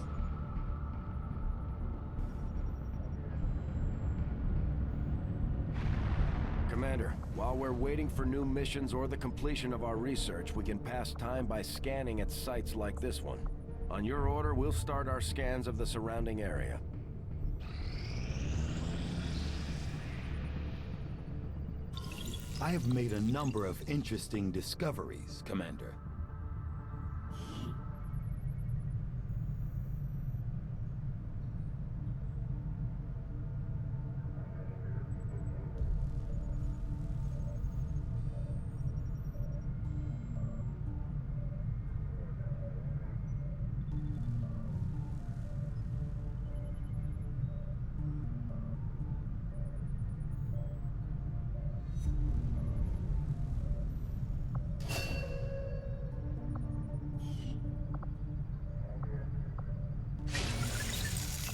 Commander, while we're waiting for new missions or the completion of our research, we can pass time by scanning at sites like this one. On your order, we'll start our scans of the surrounding area. I have made a number of interesting discoveries, Commander.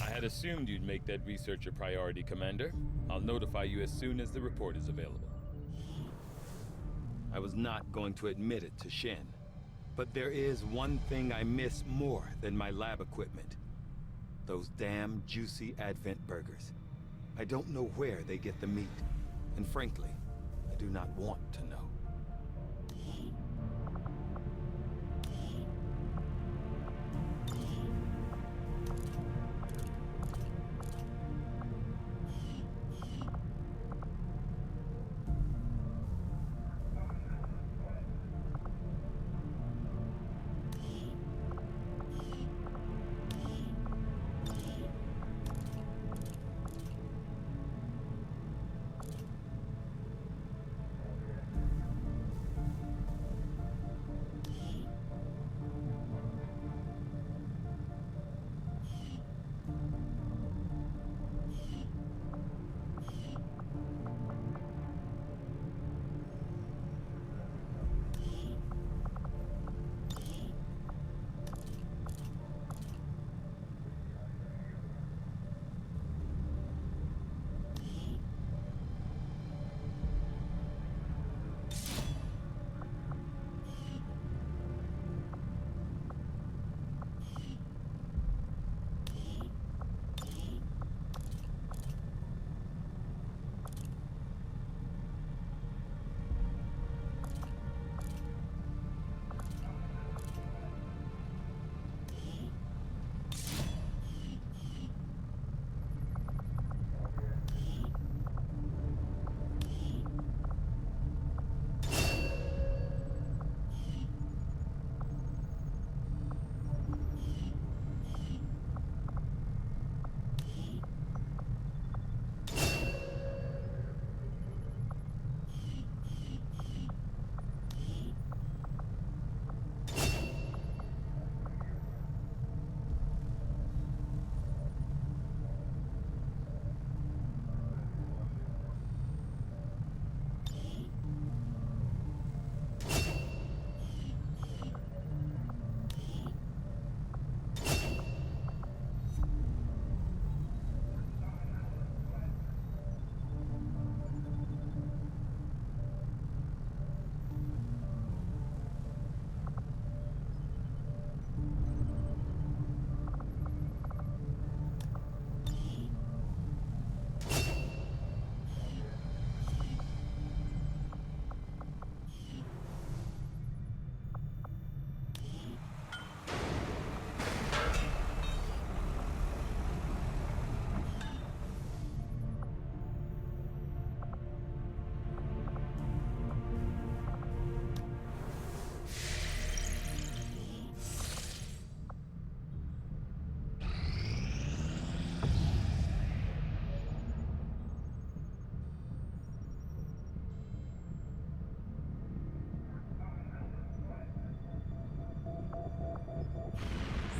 I had assumed you'd make that research a priority, Commander. I'll notify you as soon as the report is available. I was not going to admit it to Shen, but there is one thing I miss more than my lab equipment. Those damn juicy Advent burgers. I don't know where they get the meat, and frankly, I do not want to know.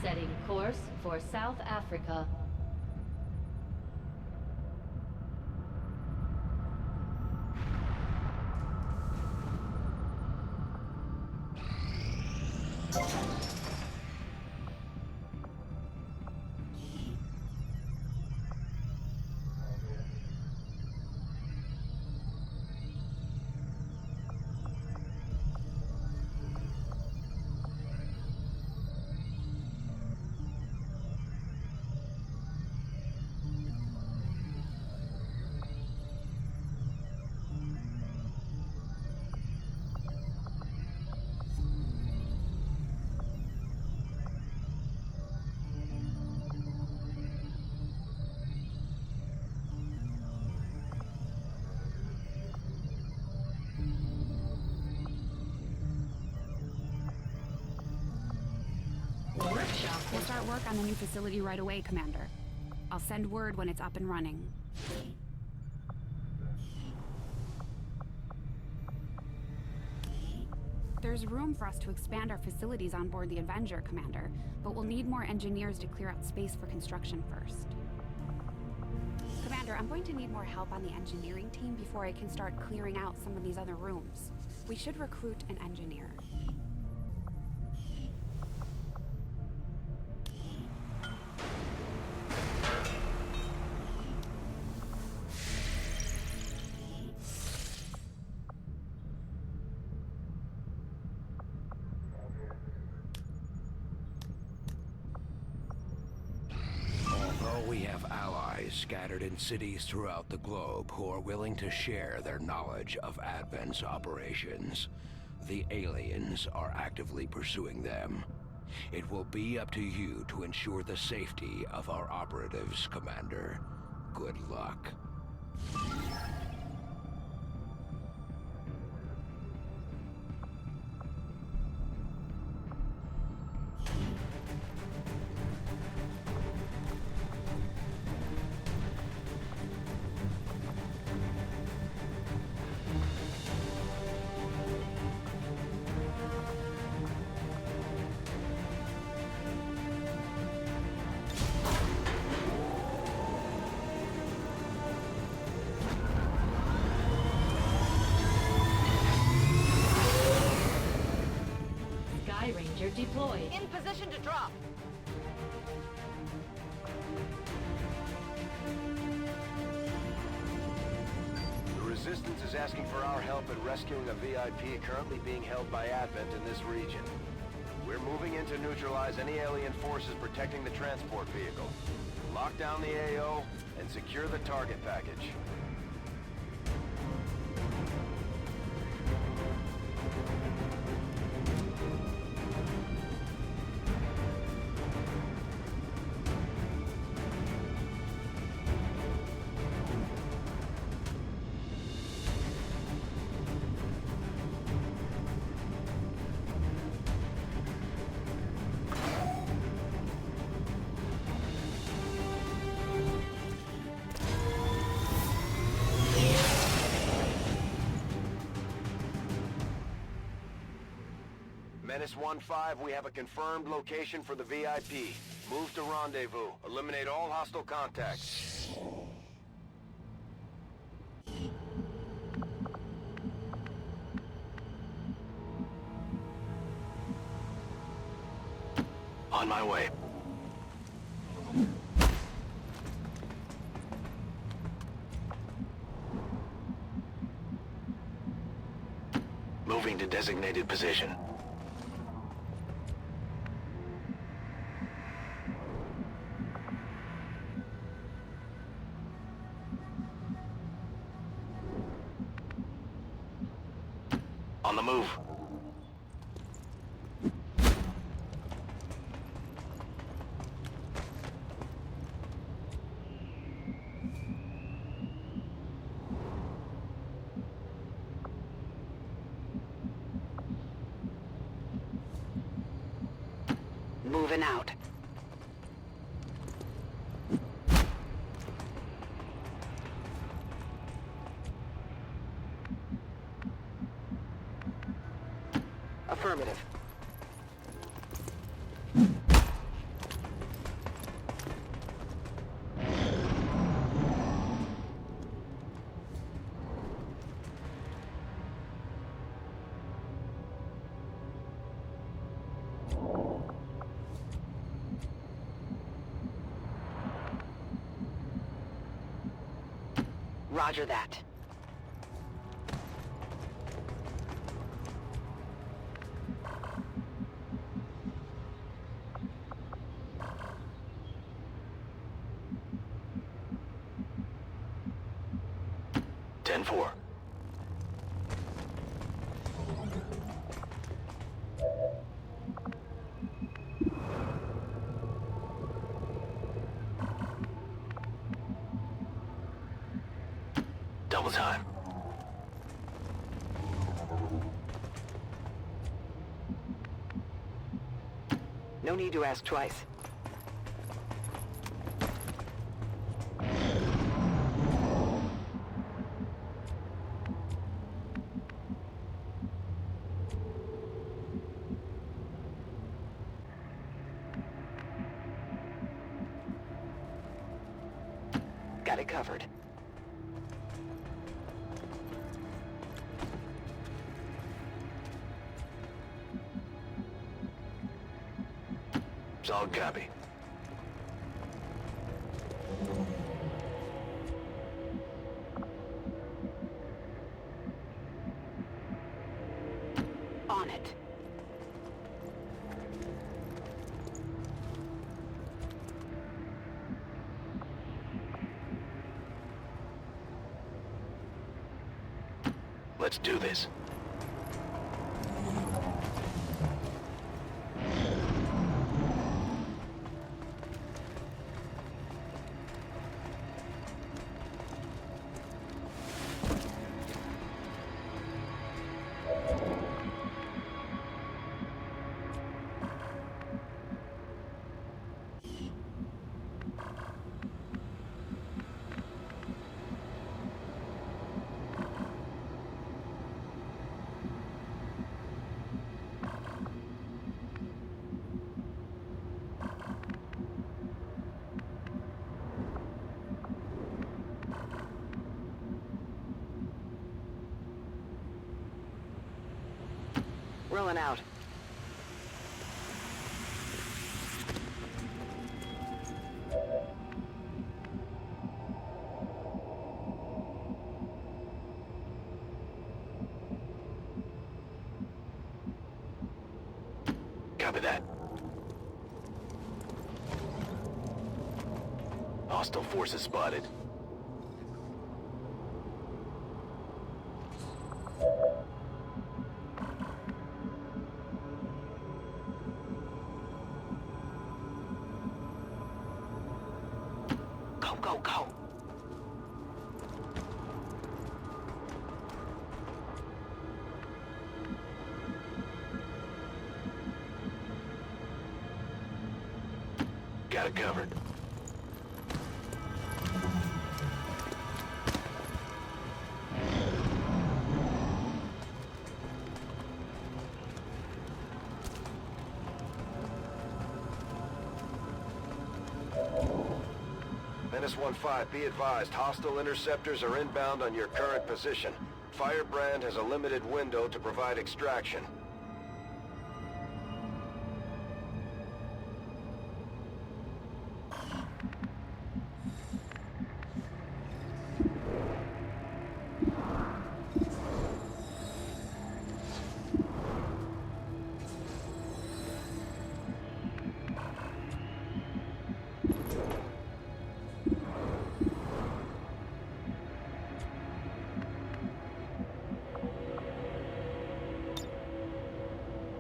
Setting course for South Africa. start work on the new facility right away, Commander. I'll send word when it's up and running. There's room for us to expand our facilities on board the Avenger, Commander, but we'll need more engineers to clear out space for construction first. Commander, I'm going to need more help on the engineering team before I can start clearing out some of these other rooms. We should recruit an engineer. We have allies scattered in cities throughout the globe who are willing to share their knowledge of Advent's operations. The aliens are actively pursuing them. It will be up to you to ensure the safety of our operatives, Commander. Good luck. Ranger deployed. In position to drop. The Resistance is asking for our help in rescuing a VIP currently being held by Advent in this region. We're moving in to neutralize any alien forces protecting the transport vehicle. Lock down the AO and secure the target package. Menace 1-5, we have a confirmed location for the VIP. Move to rendezvous. Eliminate all hostile contacts. On my way. Moving to designated position. On the move. Moving out. Affirmative. Roger that. Ten-4. Double time. No need to ask twice. got it covered. Solid copy. On it. Let's do this. Rolling out. Copy that. Hostile forces spotted. Go, go, go. Got it covered. Menace 1-5, be advised, hostile interceptors are inbound on your current position. Firebrand has a limited window to provide extraction.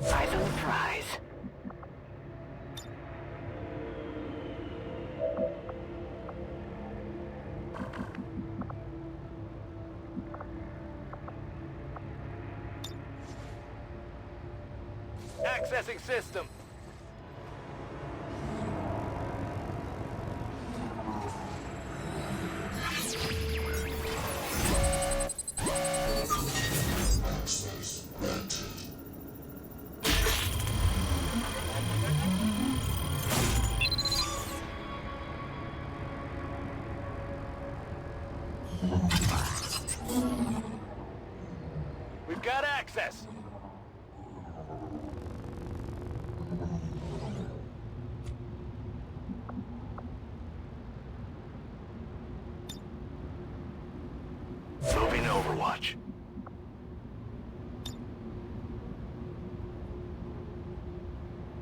Eyes on the prize. Accessing system. We've got access. Moving to Overwatch.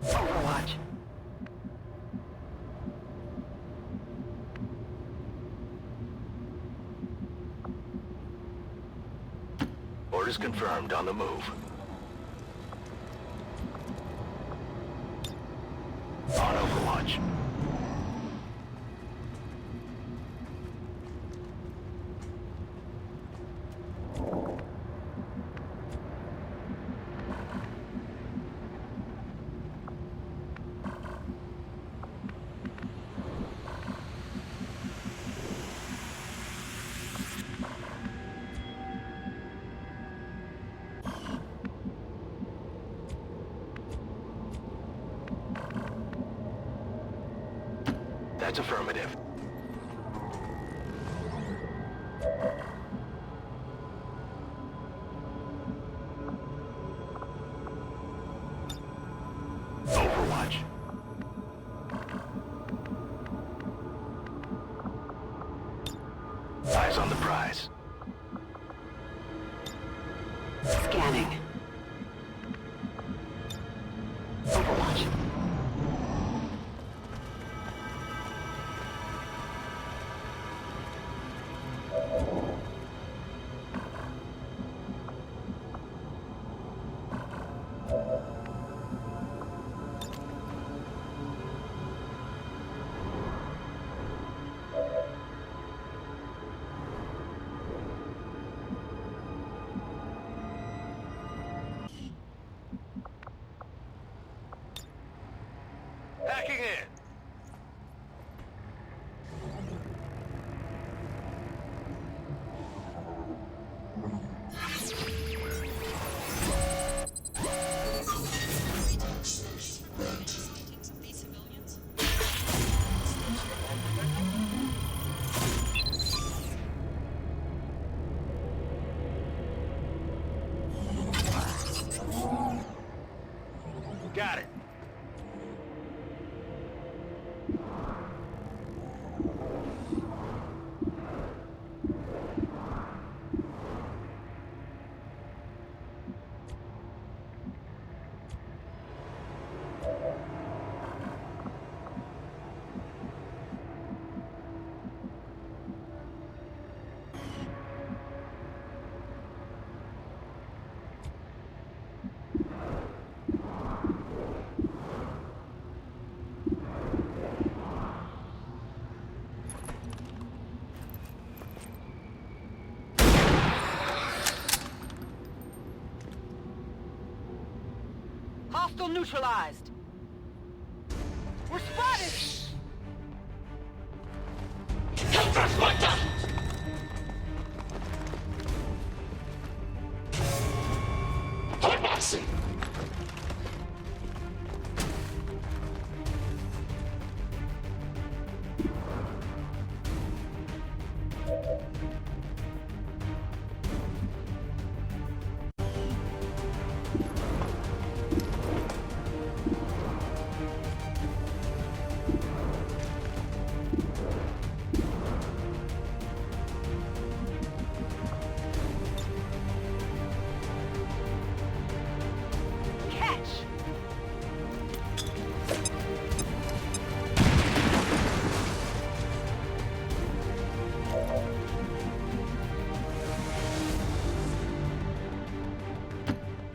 Overwatch. Orders confirmed, on the move. On Overwatch. That's affirmative. Eyes on the prize. Scanning. Overwatch. Hacking in. Got it. Hostile neutralized. We're spotted!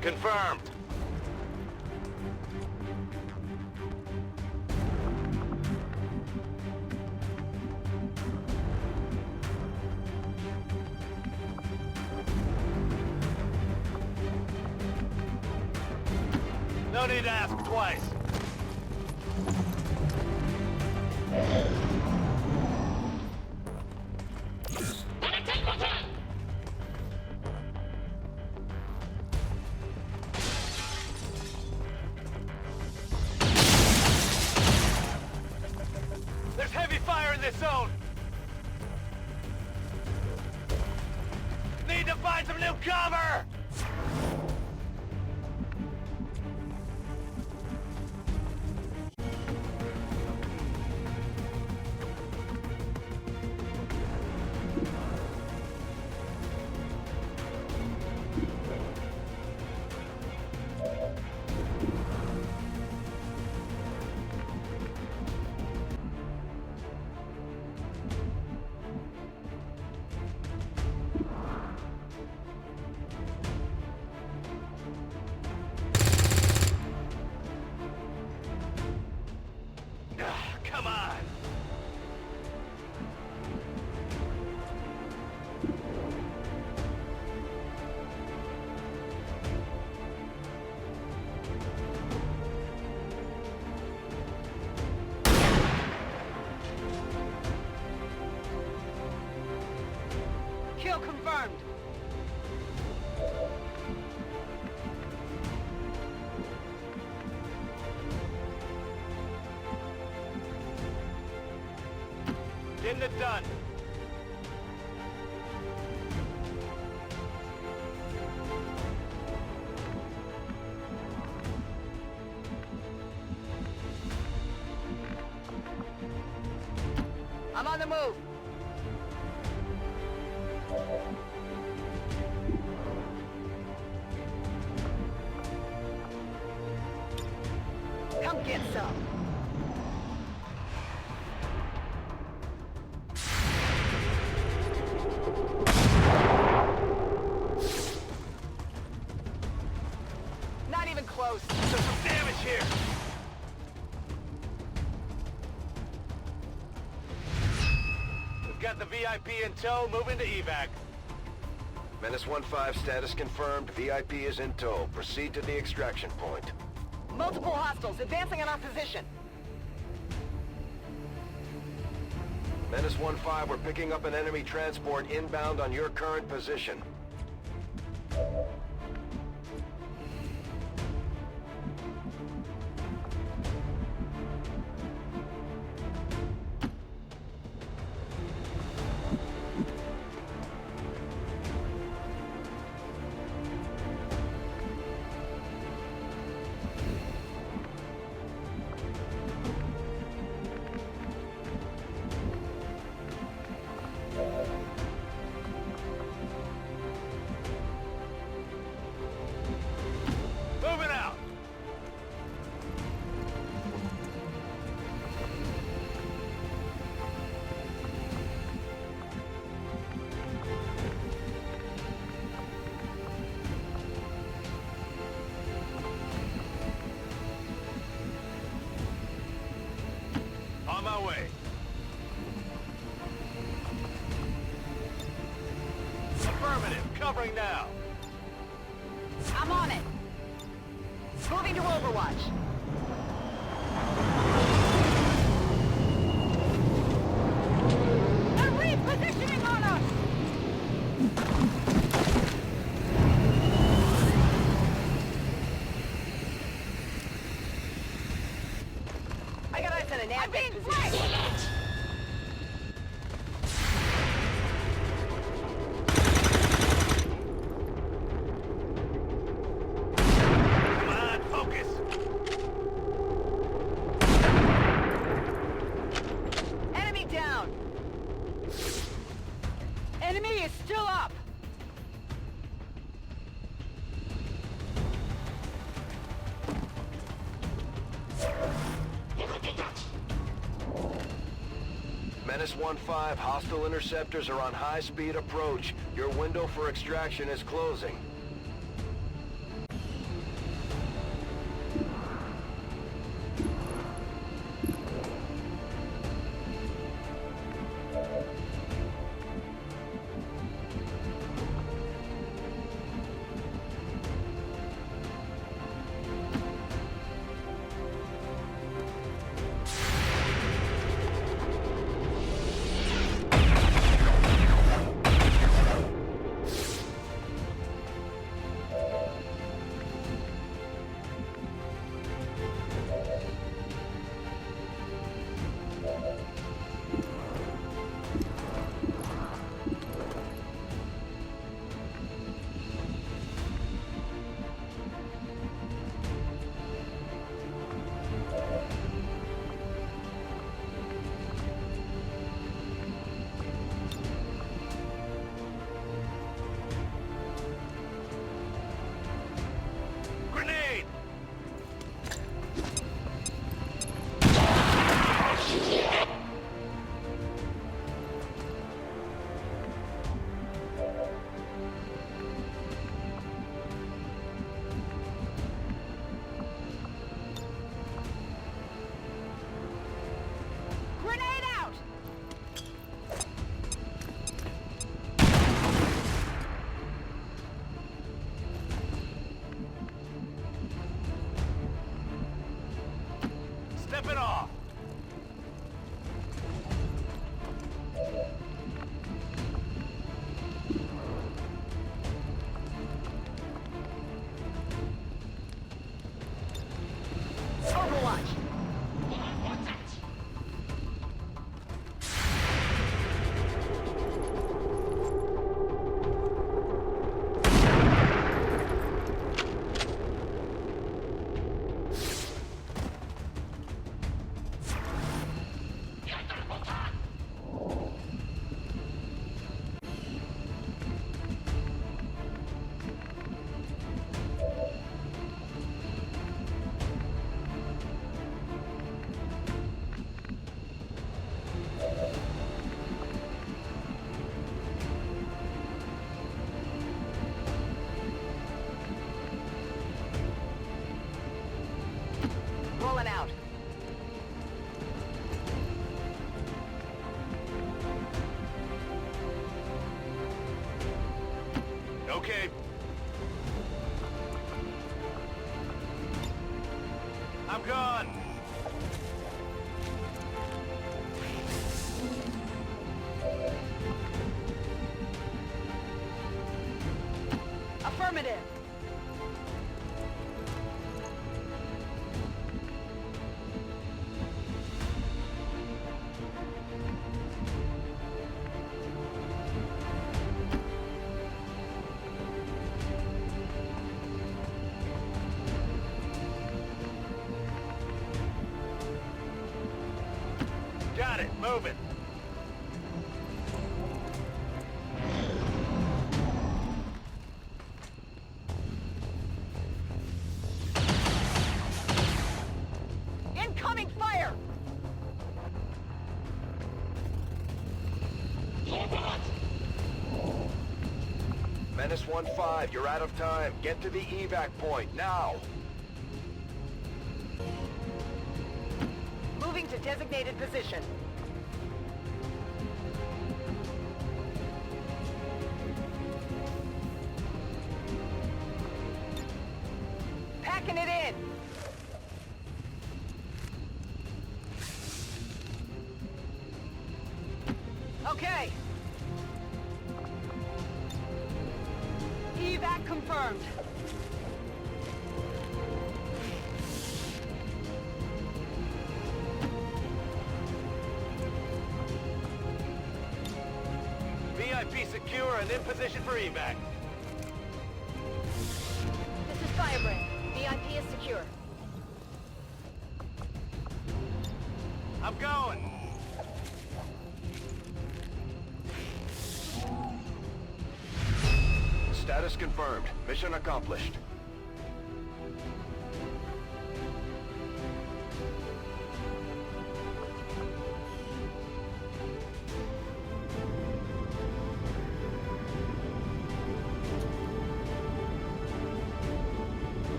Confirmed. No need to ask twice. There's heavy fire in this zone. Need to find some new cover! Come on! Kill confirmed. Getting it done. I'm on the move. got the VIP in tow, moving to evac. Menace 1-5, status confirmed. VIP is in tow. Proceed to the extraction point. Multiple hostiles advancing on our position. Menace 1-5, we're picking up an enemy transport inbound on your current position. Moving out. On my way. Affirmative. Covering now. I'm on it. Moving to Overwatch. They're repositioning on us! I got eyes on an advent position. Come on, focus. Enemy down! Enemy is still up! Menace 1-5, hostile interceptors are on high-speed approach. Your window for extraction is closing. escape. I'm gone. Affirmative. Got it. Move it. Incoming fire! Menace 1-5, you're out of time. Get to the evac point, now! Moving to designated position. Packing it in! Okay. Evac confirmed. VIP secure and in position for evac. This is Firebrand. VIP is secure. I'm going. Status confirmed. Mission accomplished.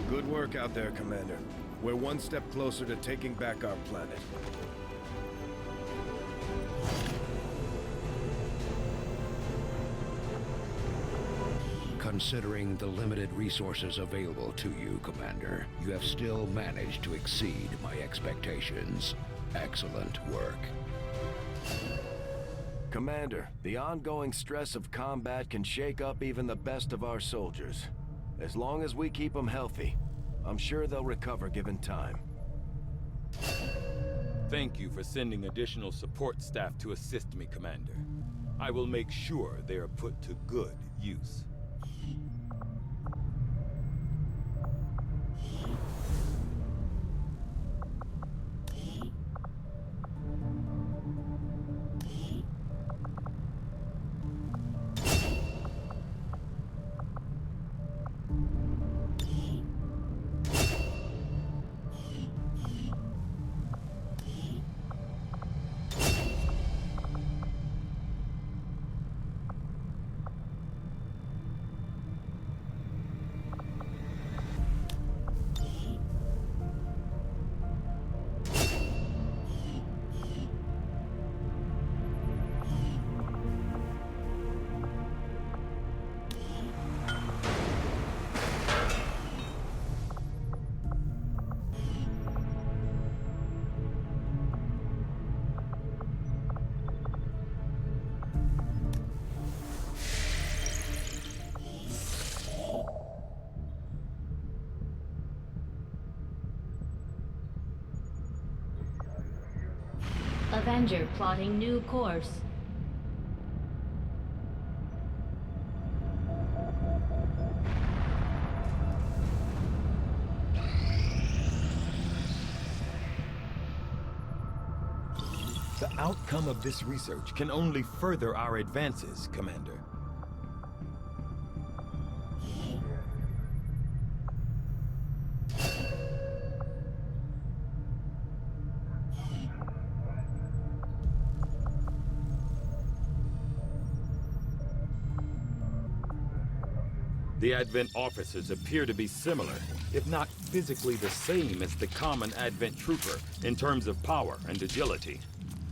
Good work out there, Commander. We're one step closer to taking back our planet. Considering the limited resources available to you, Commander, you have still managed to exceed my expectations. Excellent work. Commander, the ongoing stress of combat can shake up even the best of our soldiers. As long as we keep them healthy, I'm sure they'll recover given time. Thank you for sending additional support staff to assist me, Commander. I will make sure they are put to good use. Avenger plotting new course. The outcome of this research can only further our advances, Commander. The Advent officers appear to be similar, if not physically the same as the common Advent trooper in terms of power and agility.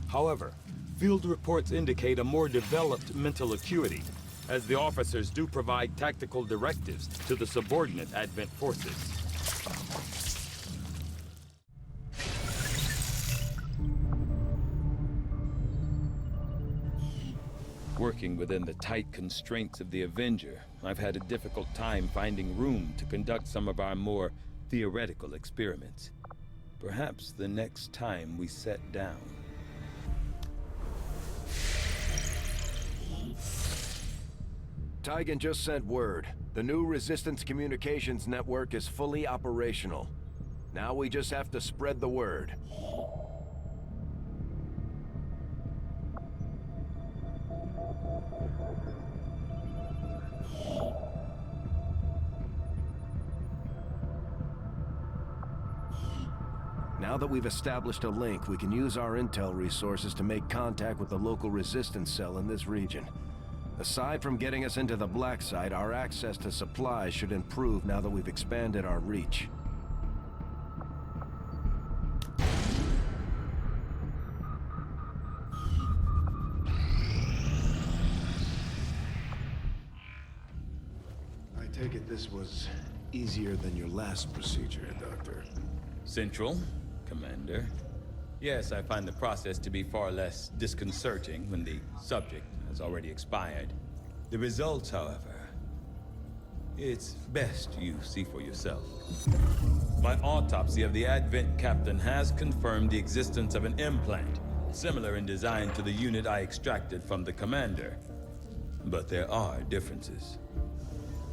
However, field reports indicate a more developed mental acuity, as the officers do provide tactical directives to the subordinate Advent forces. Working within the tight constraints of the Avenger, I've had a difficult time finding room to conduct some of our more theoretical experiments. Perhaps the next time we set down. Tigan just sent word. The new Resistance Communications network is fully operational. Now we just have to spread the word. Now that we've established a link, we can use our intel resources to make contact with the local resistance cell in this region. Aside from getting us into the black site, our access to supplies should improve now that we've expanded our reach. I take it this was easier than your last procedure, Doctor. Central, Commander. Yes, I find the process to be far less disconcerting when the subject has already expired. The results, however, it's best you see for yourself. My autopsy of the Advent captain has confirmed the existence of an implant, similar in design to the unit I extracted from the Commander. But there are differences.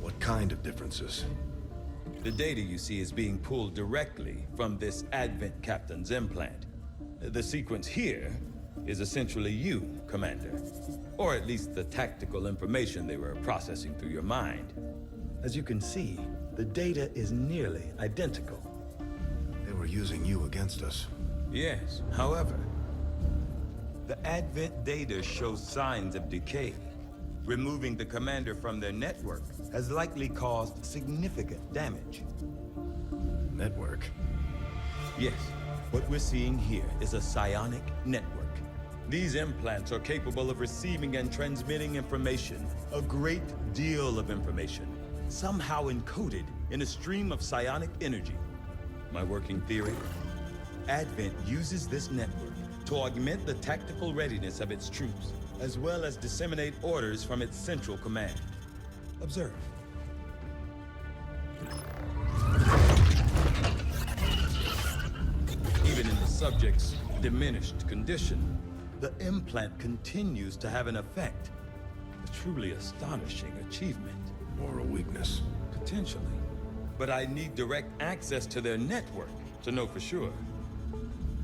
What kind of differences? The data you see is being pulled directly from this Advent captain's implant. The sequence here is essentially you, Commander. Or at least the tactical information they were processing through your mind. As you can see, the data is nearly identical. They were using you against us. Yes, however, the Advent data shows signs of decay. Removing the Commander from their network has likely caused significant damage. Network? Yes. What we're seeing here is a psionic network. These implants are capable of receiving and transmitting information, a great deal of information, somehow encoded in a stream of psionic energy. My working theory? Advent uses this network to augment the tactical readiness of its troops, as well as disseminate orders from its central command. Observe. Even in the subject's diminished condition, the implant continues to have an effect. A truly astonishing achievement. Or a weakness. Potentially. But I need direct access to their network to know for sure.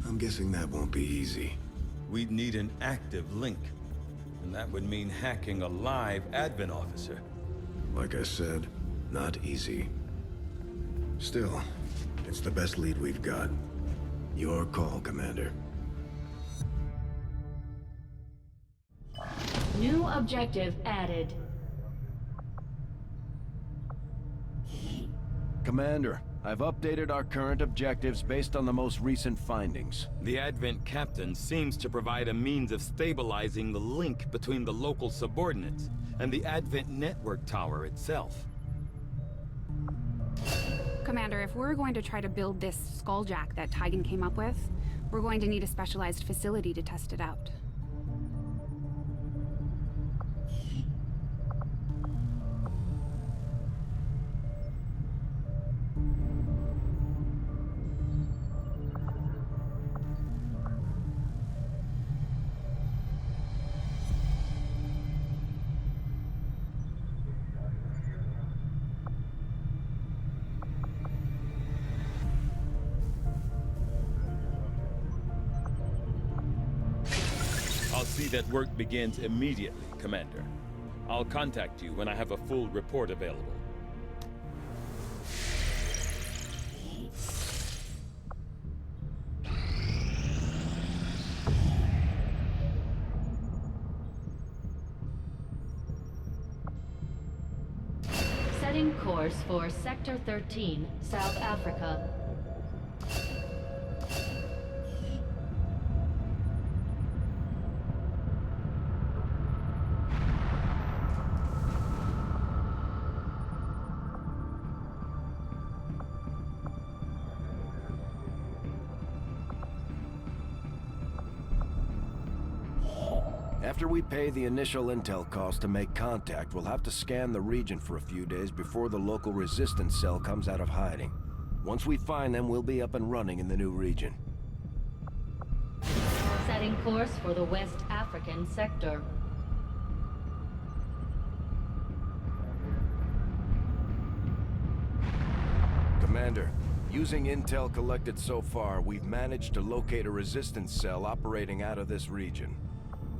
I'm guessing that won't be easy. We'd need an active link. And that would mean hacking a live Advent officer. Like I said, not easy. Still, it's the best lead we've got. Your call, Commander. New objective added. Commander, I've updated our current objectives based on the most recent findings. The Advent captain seems to provide a means of stabilizing the link between the local subordinates and the Advent network tower itself. Commander, if we're going to try to build this skulljack that Tigan came up with, we're going to need a specialized facility to test it out. I'll see that work begins immediately, Commander. I'll contact you when I have a full report available. Setting course for Sector 13, South Africa. After we pay the initial intel cost to make contact, we'll have to scan the region for a few days before the local resistance cell comes out of hiding. Once we find them, we'll be up and running in the new region. Setting course for the West African sector. Commander, using intel collected so far, we've managed to locate a resistance cell operating out of this region.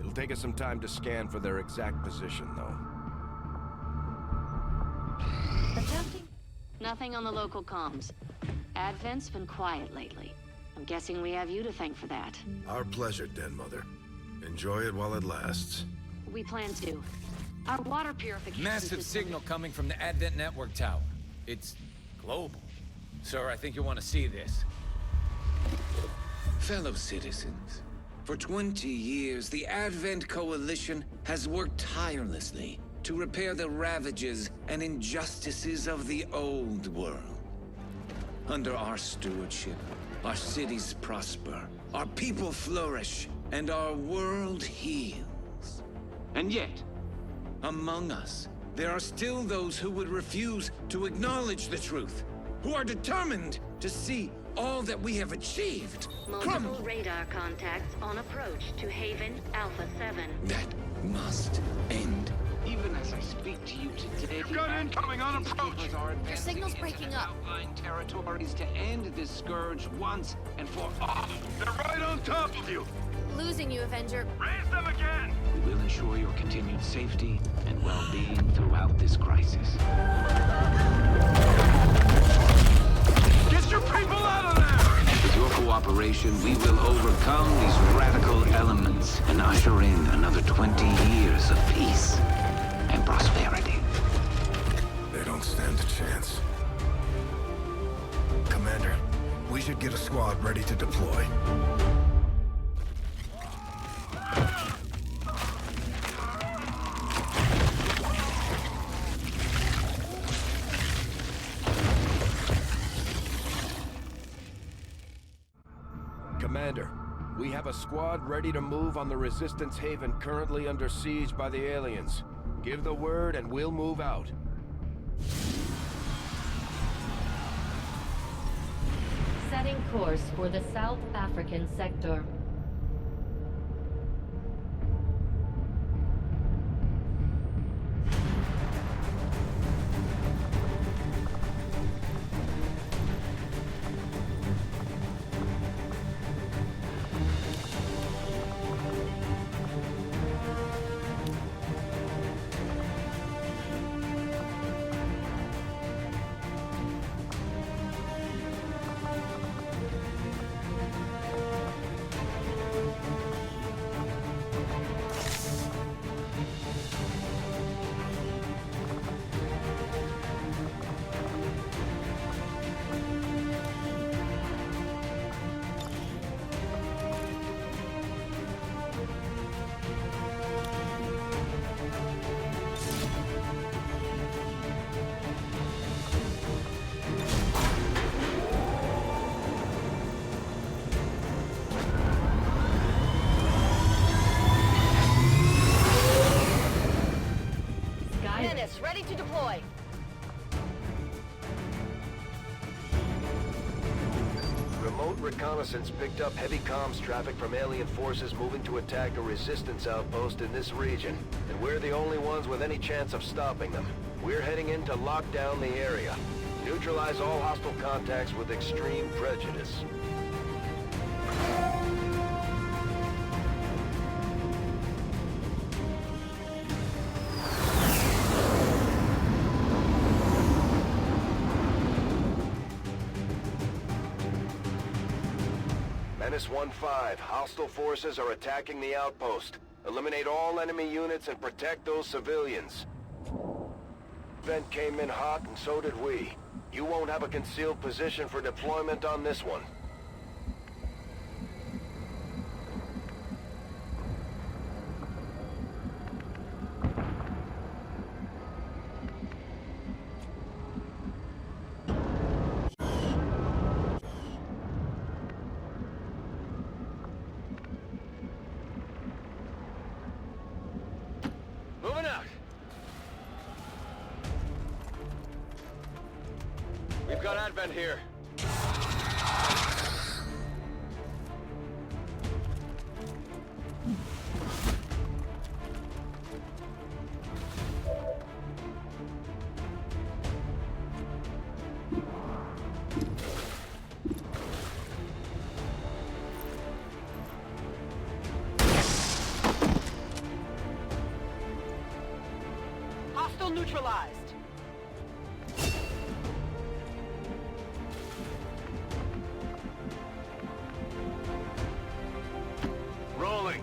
It'll take us some time to scan for their exact position, though. Attempting? Nothing on the local comms. Advent's been quiet lately. I'm guessing we have you to thank for that. Our pleasure, Den Mother. Enjoy it while it lasts. We plan to. Our water purification Massive system... signal coming from the Advent network tower. It's global. Sir, I think you'll want to see this. Fellow citizens, for 20 years, the Advent Coalition has worked tirelessly to repair the ravages and injustices of the old world. Under our stewardship, our cities prosper, our people flourish, and our world heals. And yet, among us, there are still those who would refuse to acknowledge the truth, who are determined to see all that we have achieved Multiple radar contacts on approach to Haven Alpha 7. That must end. Even as I speak to you today, You've got incoming on approach. Your signal's breaking up. Outlying territories to end this scourge once and for all. They're right on top of you. Losing you, Avenger. Raise them again. We will ensure your continued safety and well-being throughout this crisis. Get your people out of there! With your cooperation, we will overcome these radical elements and usher in another 20 years of peace and prosperity. They don't stand a chance. Commander, we should get a squad ready to deploy. Commander, we have a squad ready to move on the Resistance Haven currently under siege by the aliens. Give the word and we'll move out. Setting course for the South African sector. Ready to deploy. Remote reconnaissance picked up heavy comms traffic from alien forces moving to attack a resistance outpost in this region. And we're the only ones with any chance of stopping them. We're heading in to lock down the area. Neutralize all hostile contacts with extreme prejudice. Menace 1-5, hostile forces are attacking the outpost. Eliminate all enemy units and protect those civilians. Advent came in hot, and so did we. You won't have a concealed position for deployment on this one. Moving out. We've got Advent here. Hostile neutralized. Rolling.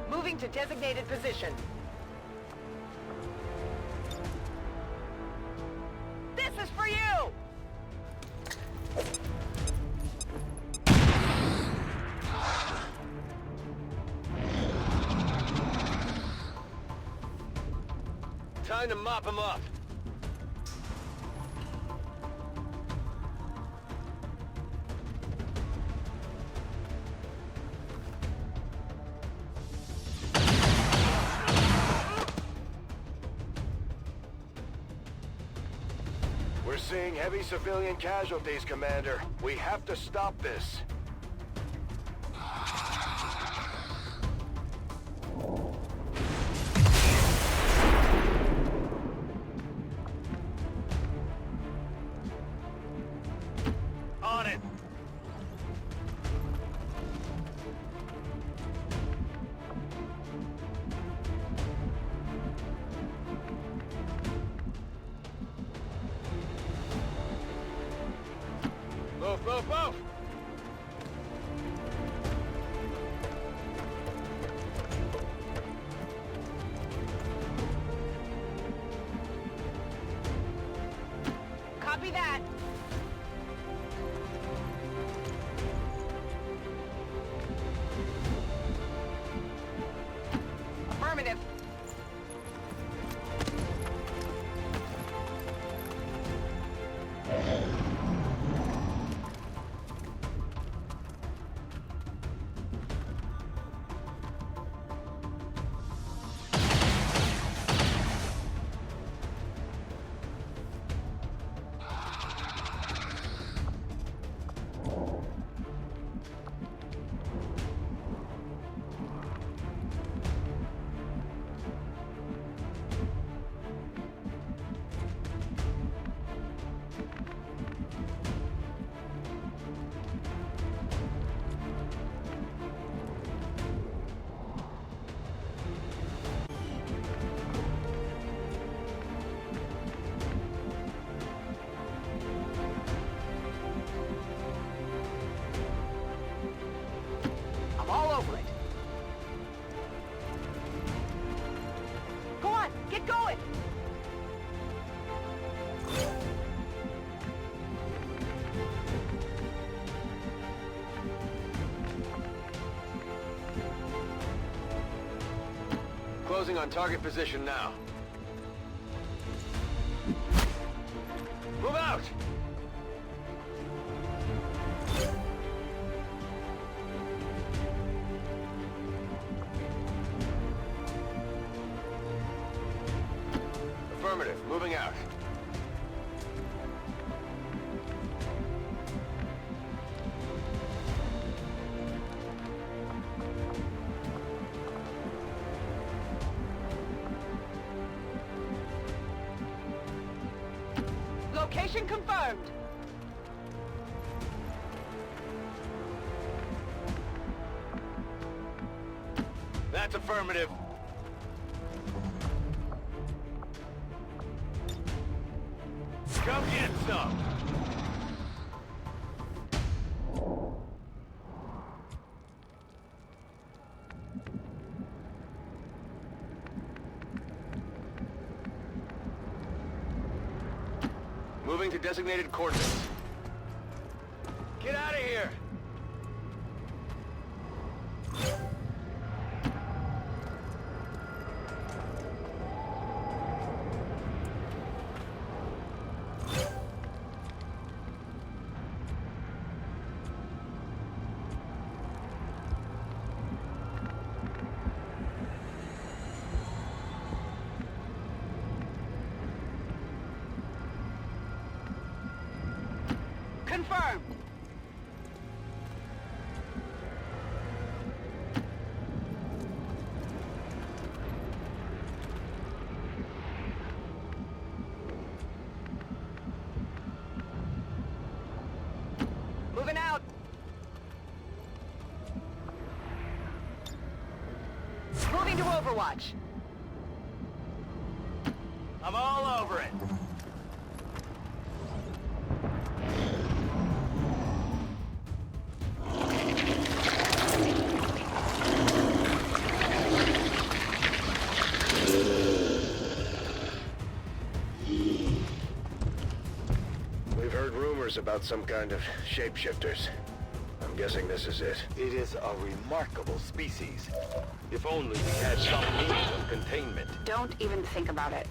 Moving to designated position. This is for you! Time to mop him up. We're seeing heavy civilian casualties, Commander. We have to stop this. On it. Move, move, move! Copy that. Affirmative. I'm all over it. Go on, get going! Closing on target position now. Move out! Affirmative, moving out. Mission confirmed. That's affirmative. Come get some. Moving to designated coordinates. Get out of here! Confirmed. Moving out. Moving to Overwatch. I'm all over it. We've heard rumors about some kind of shapeshifters. I'm guessing this is it. It is a remarkable species. If only we had some means of containment. Don't even think about it.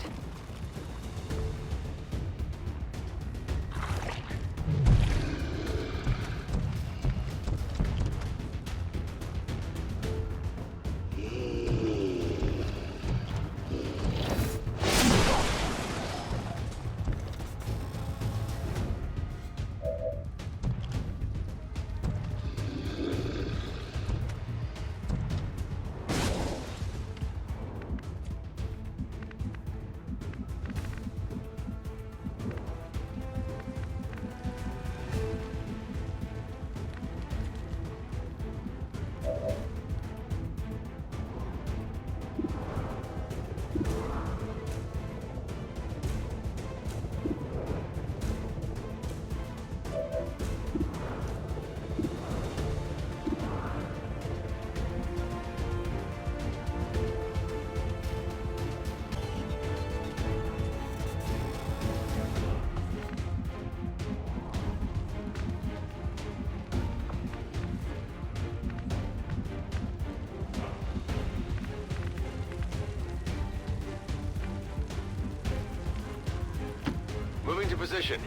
Moving to position.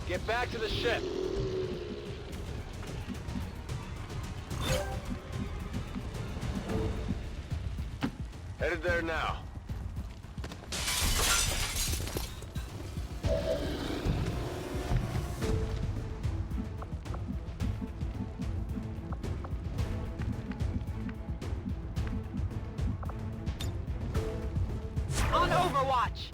Get back to the ship. Headed there now. On Overwatch.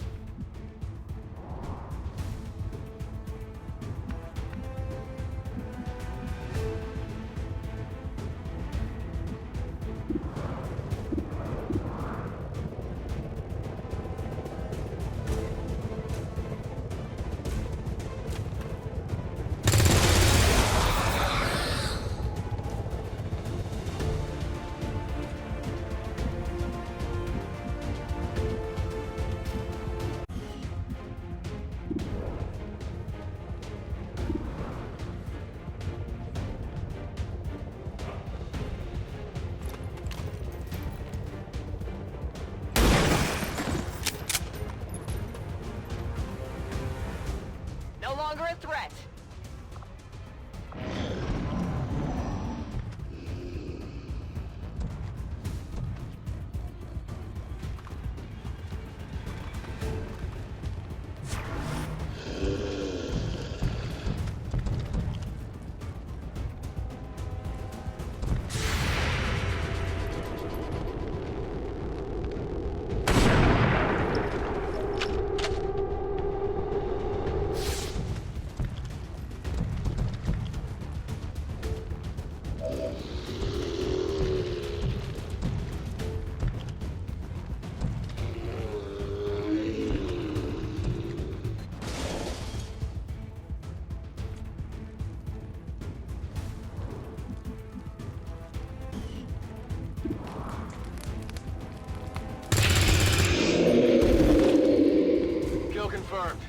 confirmed.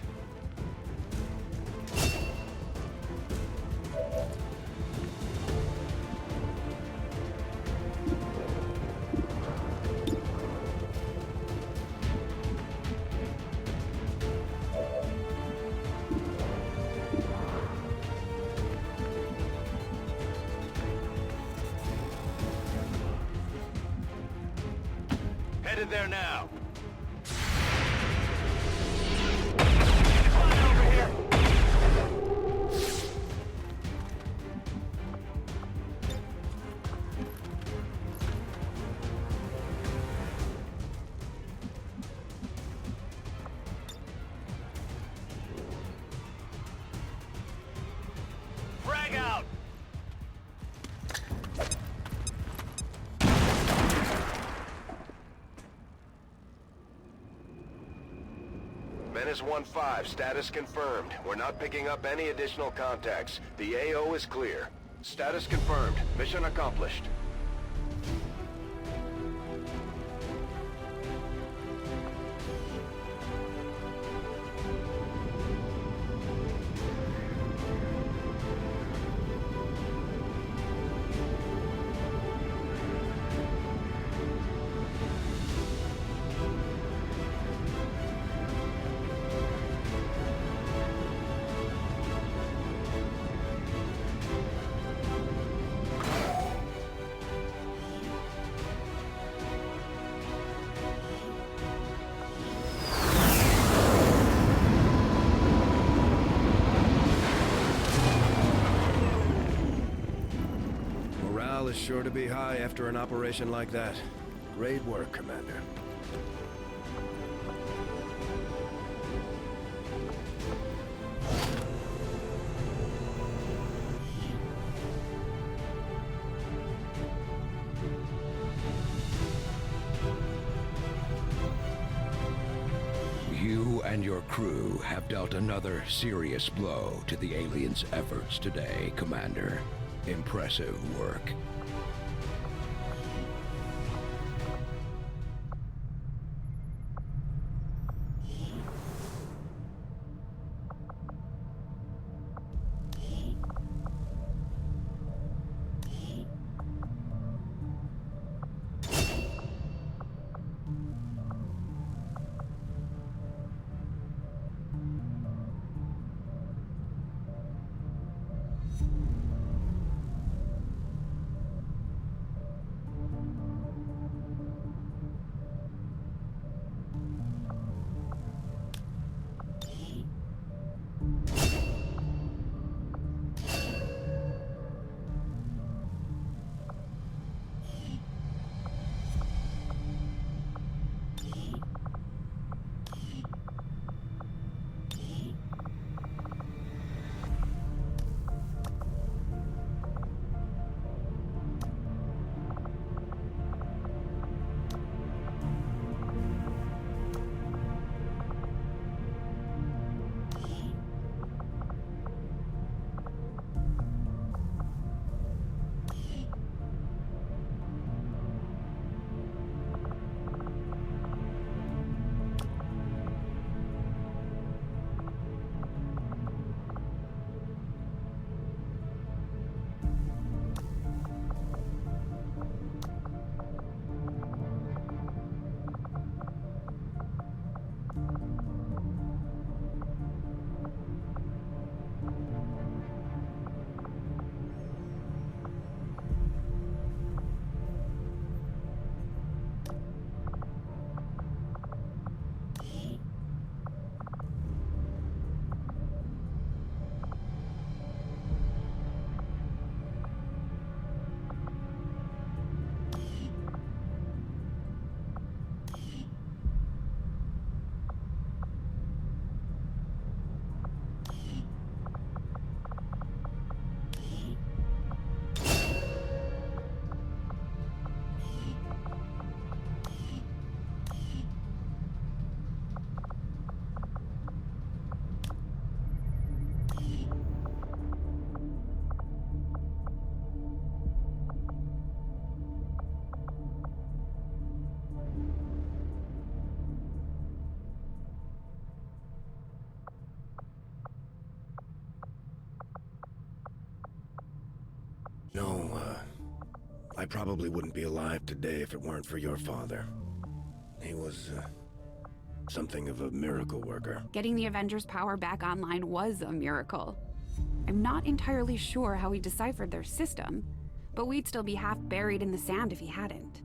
Headed there now. Frag out! Menace 1-5, status confirmed. We're not picking up any additional contacts. The AO is clear. Status confirmed. Mission accomplished. Morale is sure to be high after an operation like that. Great work, Commander. You and your crew have dealt another serious blow to the aliens' efforts today, Commander. Impressive work. I probably wouldn't be alive today if it weren't for your father. He was, something of a miracle worker. Getting the Avengers' power back online was a miracle. I'm not entirely sure how he deciphered their system, but we'd still be half buried in the sand if he hadn't.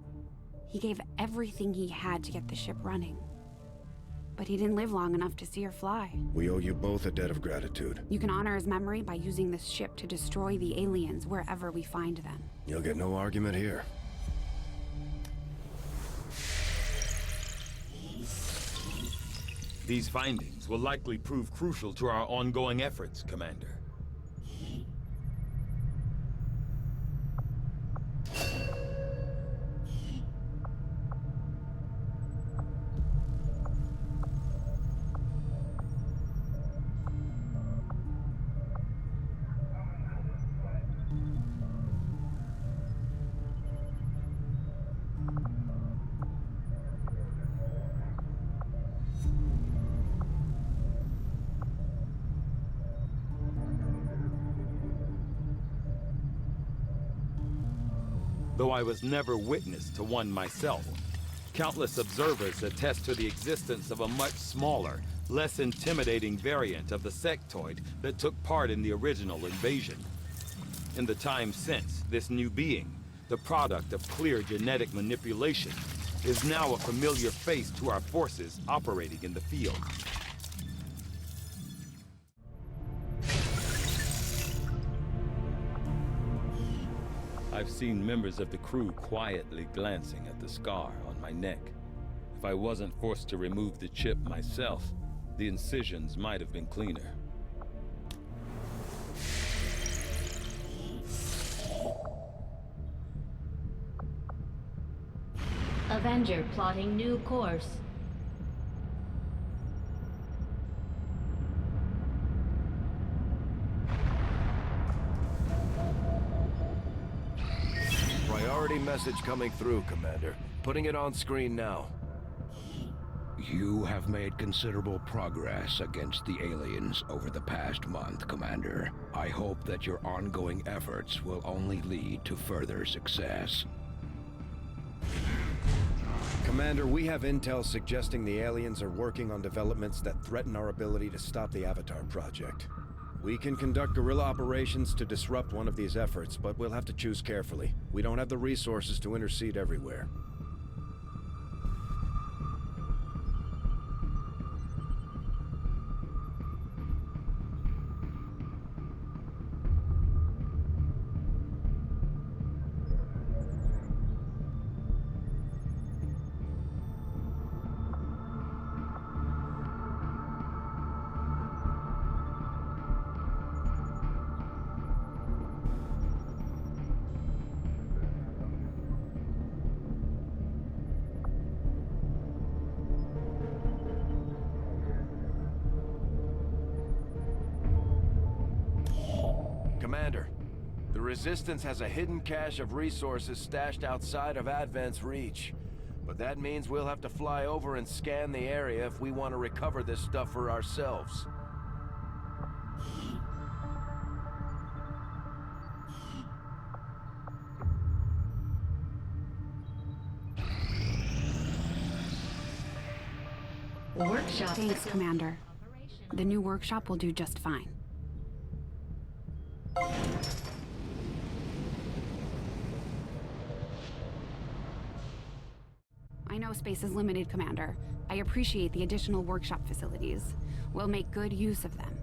He gave everything he had to get the ship running. But he didn't live long enough to see her fly. We owe you both a debt of gratitude. You can honor his memory by using this ship to destroy the aliens wherever we find them. You'll get no argument here. These findings will likely prove crucial to our ongoing efforts, Commander. Though I was never witness to one myself, countless observers attest to the existence of a much smaller, less intimidating variant of the sectoid that took part in the original invasion. In the time since, this new being, the product of clear genetic manipulation, is now a familiar face to our forces operating in the field. I've seen members of the crew quietly glancing at the scar on my neck. If I wasn't forced to remove the chip myself, the incisions might have been cleaner. Avenger plotting new course. Priority message coming through, Commander. Putting it on screen now. You have made considerable progress against the aliens over the past month, Commander. I hope that your ongoing efforts will only lead to further success. Commander, we have intel suggesting the aliens are working on developments that threaten our ability to stop the Avatar project. We can conduct guerrilla operations to disrupt one of these efforts, but we'll have to choose carefully. We don't have the resources to intercede everywhere. Commander, the Resistance has a hidden cache of resources stashed outside of Advent's reach. But that means we'll have to fly over and scan the area if we want to recover this stuff for ourselves. Workshop. Thanks, Commander. The new workshop will do just fine. I know space is limited, Commander. I appreciate the additional workshop facilities. We'll make good use of them.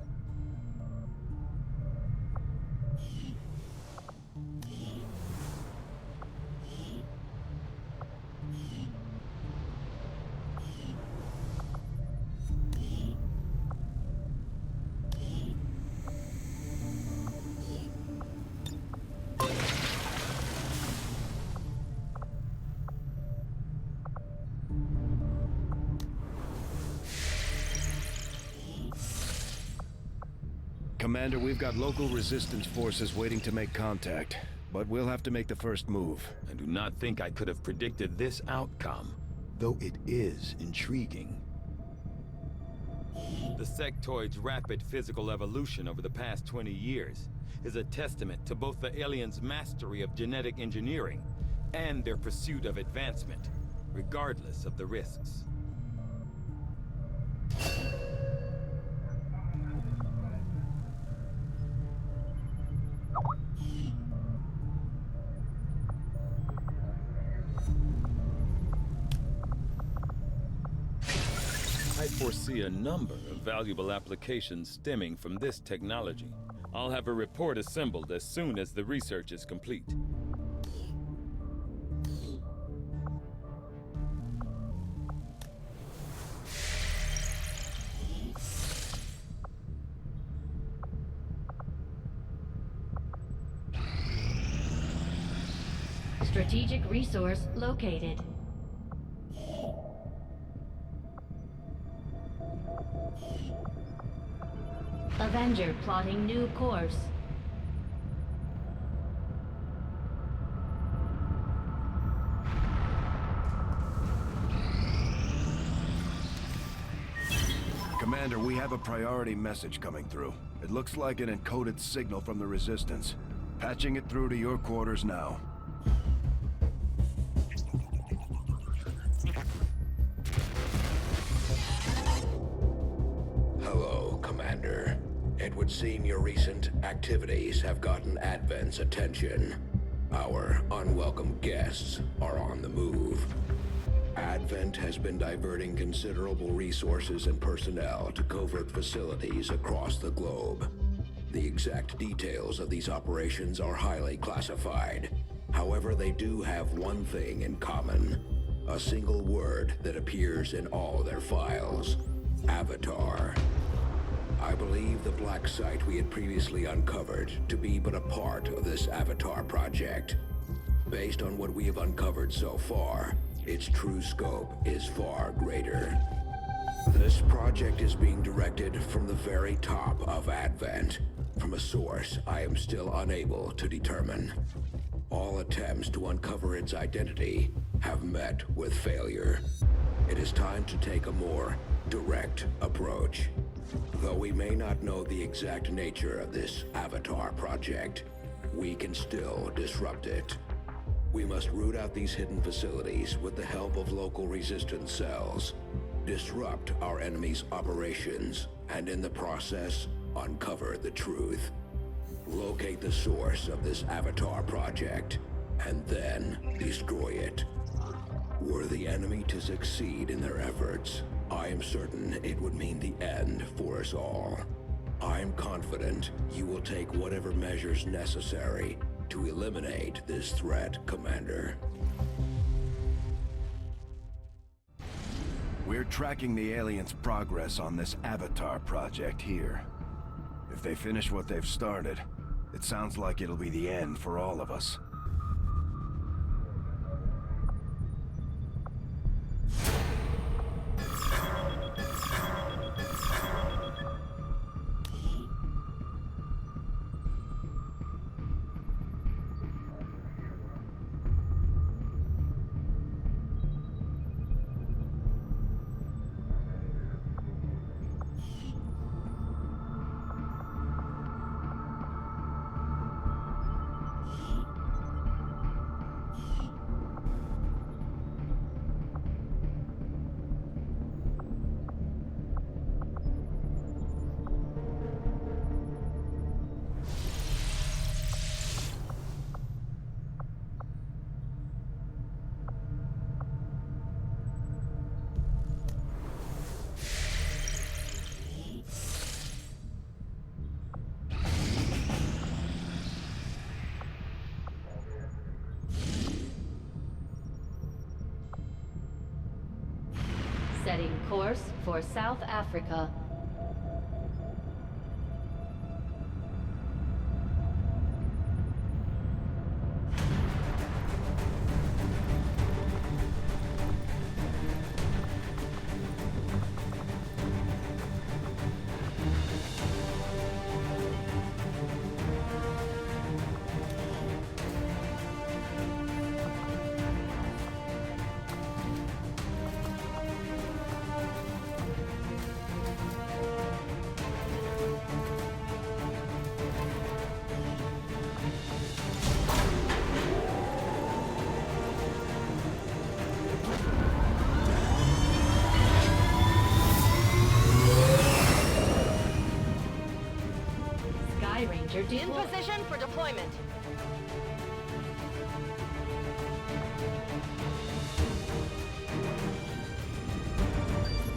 Commander, we've got local resistance forces waiting to make contact, but we'll have to make the first move. I do not think I could have predicted this outcome, though it is intriguing. The sectoid's rapid physical evolution over the past 20 years is a testament to both the aliens' mastery of genetic engineering and their pursuit of advancement, regardless of the risks. I foresee a number of valuable applications stemming from this technology. I'll have a report assembled as soon as the research is complete. Strategic resource located. Avenger plotting new course. Commander, we have a priority message coming through. It looks like an encoded signal from the Resistance. Patching it through to your quarters now. Hello, Commander. It would seem your recent activities have gotten Advent's attention. Our unwelcome guests are on the move. Advent has been diverting considerable resources and personnel to covert facilities across the globe. The exact details of these operations are highly classified. However, they do have one thing in common. A single word that appears in all their files. Avatar. I believe the black site we had previously uncovered to be but a part of this Avatar project. Based on what we have uncovered so far, its true scope is far greater. This project is being directed from the very top of Advent, from a source I am still unable to determine. All attempts to uncover its identity have met with failure. It is time to take a more direct approach. Though we may not know the exact nature of this Avatar project, we can still disrupt it. We must root out these hidden facilities with the help of local resistance cells, disrupt our enemy's operations, and in the process, uncover the truth. Locate the source of this Avatar project, and then destroy it. Were the enemy to succeed in their efforts, I am certain it would mean the end for us all. I am confident you will take whatever measures necessary to eliminate this threat, Commander. We're tracking the aliens' progress on this Avatar project here. If they finish what they've started, it sounds like it'll be the end for all of us. Setting course for South Africa. Sector In deployed. position for deployment.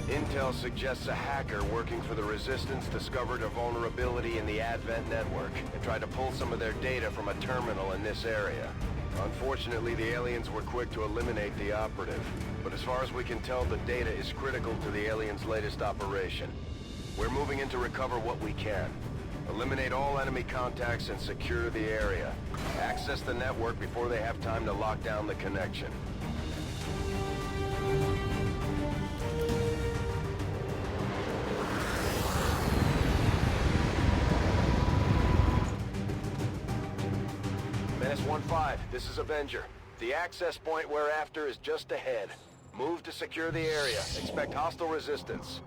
Intel suggests a hacker working for the Resistance discovered a vulnerability in the Advent network and tried to pull some of their data from a terminal in this area. Unfortunately, the aliens were quick to eliminate the operative. But as far as we can tell, the data is critical to the aliens' latest operation. We're moving in to recover what we can. Eliminate all enemy contacts and secure the area. Access the network before they have time to lock down the connection. Menace 1-5, this is Avenger. The access point we're after is just ahead. Move to secure the area. Expect hostile resistance.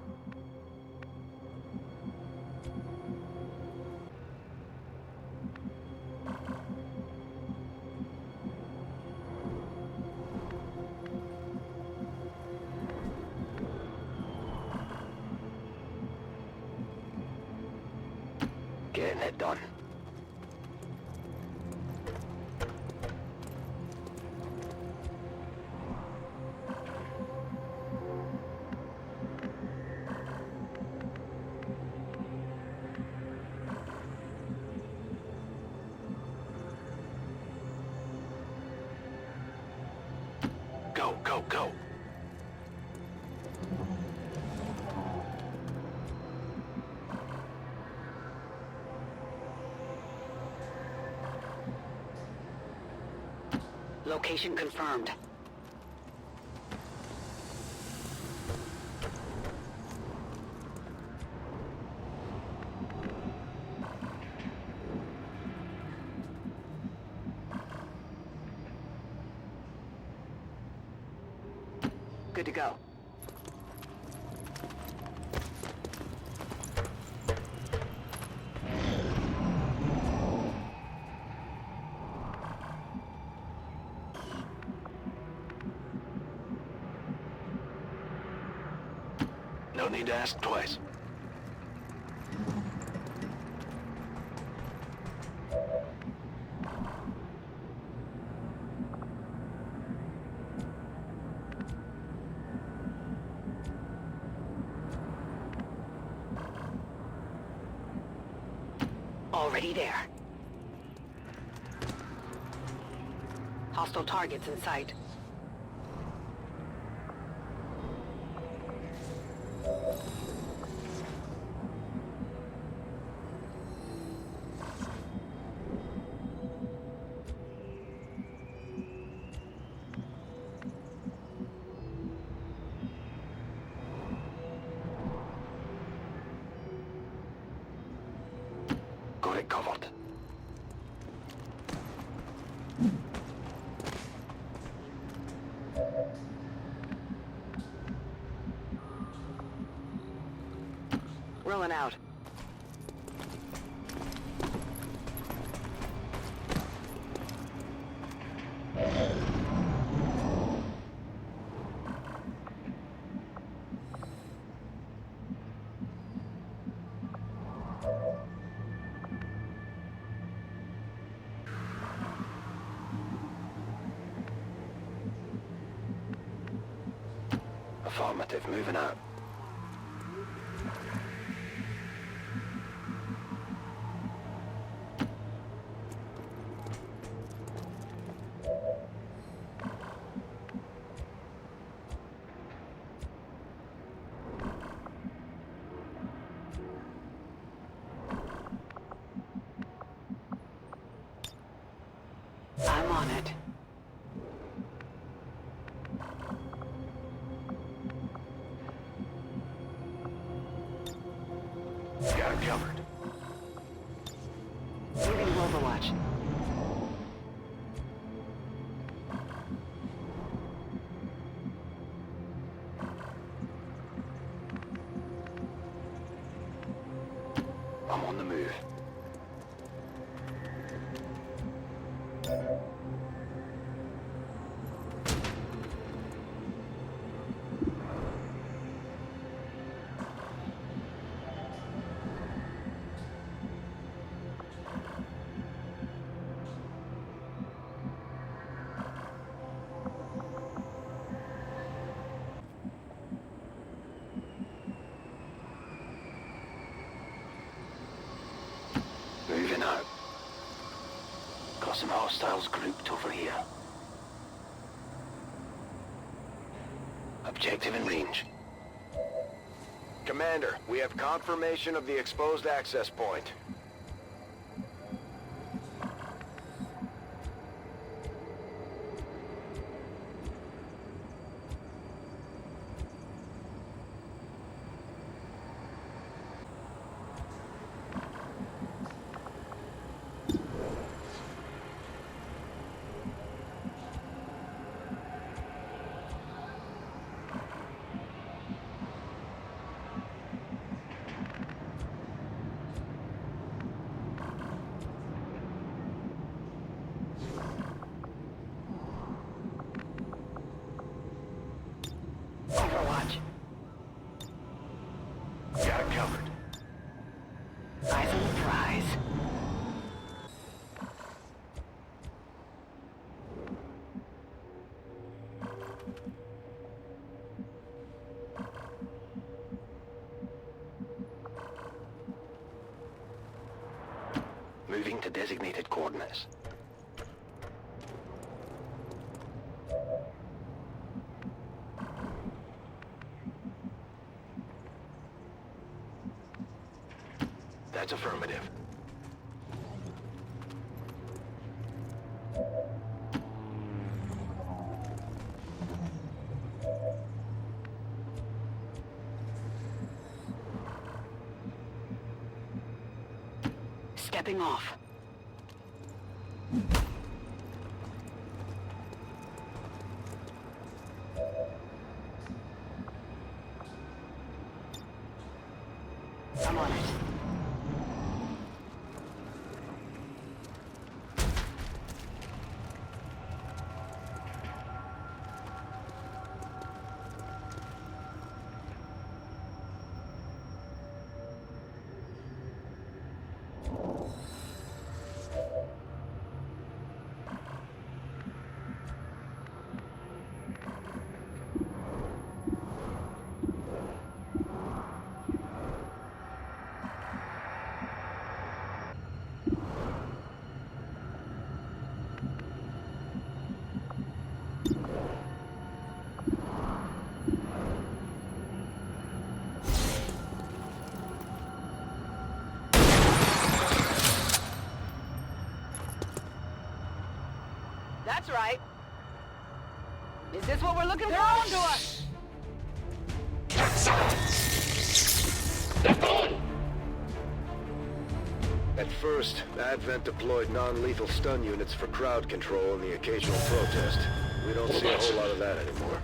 Getting it done. Go, go, go. Location confirmed. Good to go. No need to ask twice. Already there. Hostile targets in sight. Got it covered. Rolling out. Affirmative, moving out. I'm on it. Got him covered. Moving to Overwatch. I'm on the move. some hostiles grouped over here. Objective in range. Commander, we have confirmation of the exposed access point. Overwatch. Got it covered. Eyes on the prize. Moving to designated coordinates. That's affirmative. Stepping off. I'm on it. That's right. Is this what we're looking for? They're on to us! At first, Advent deployed non-lethal stun units for crowd control and the occasional protest. We don't see a whole lot of that anymore.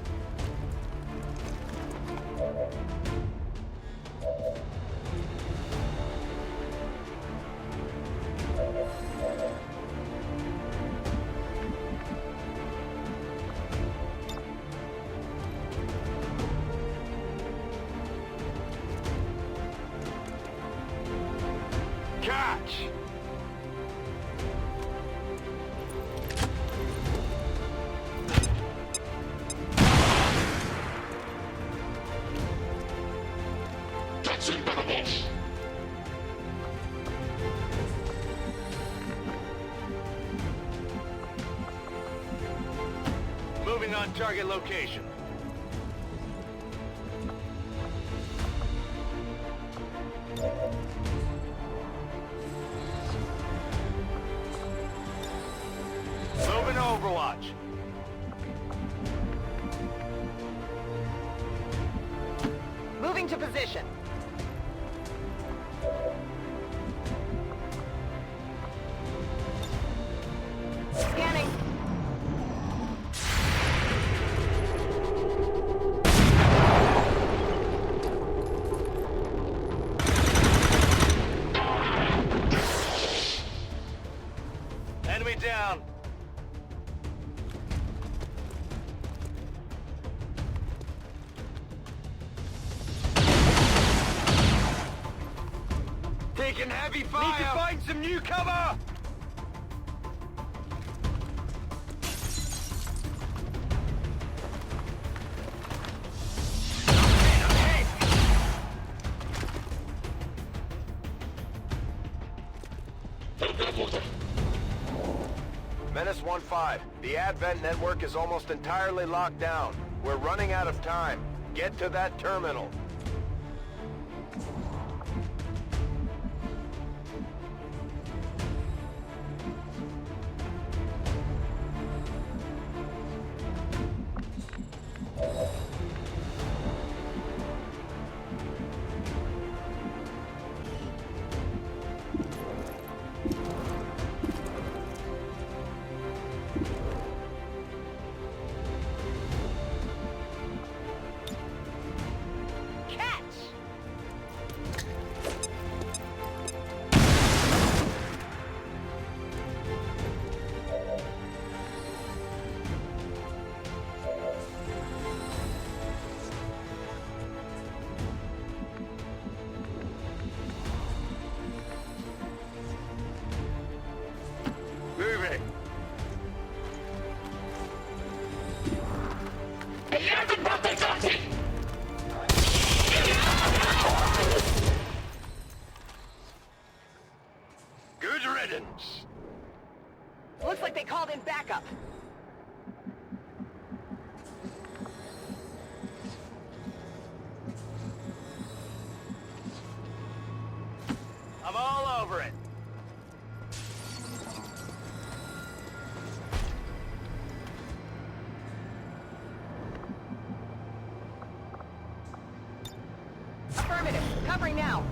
Catch! Moving on target location. Moving to Overwatch. Moving to position. Scanning. Enemy down. Taking heavy fire. Need to find some new cover. Menace 1-5, the Advent network is almost entirely locked down. We're running out of time. Get to that terminal. Good riddance. Looks like they called in backup. I'm all over it. Affirmative. Covering now.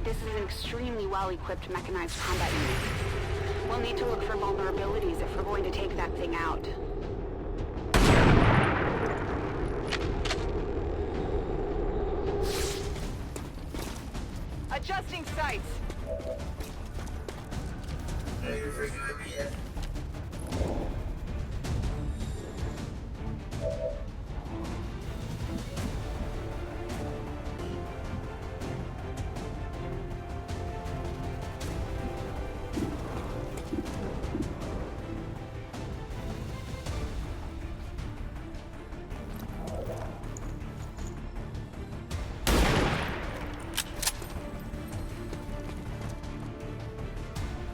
This is an extremely well-equipped mechanized combat unit. We'll need to look for vulnerabilities if we're going to take that thing out. Adjusting sights.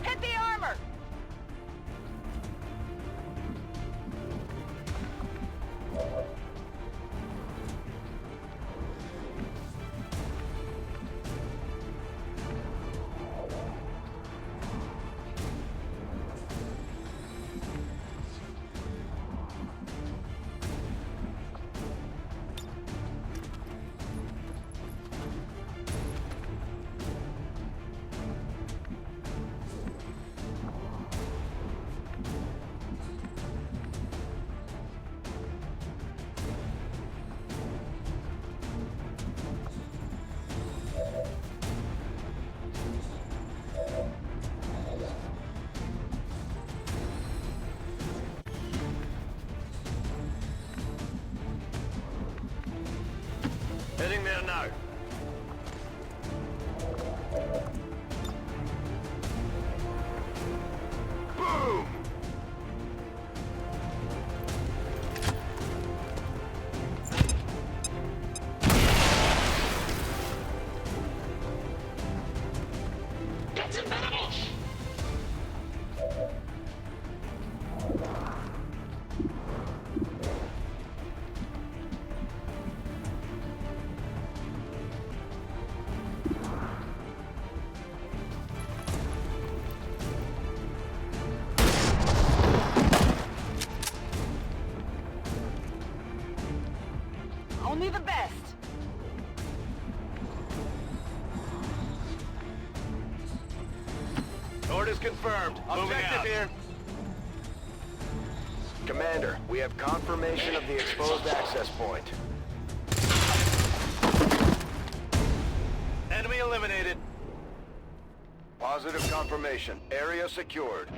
Hit the armor! Heading there now. Boom! Only the best. Orders confirmed. Objective here. Commander, we have confirmation of the exposed access point. Enemy eliminated. Positive confirmation. Area secured.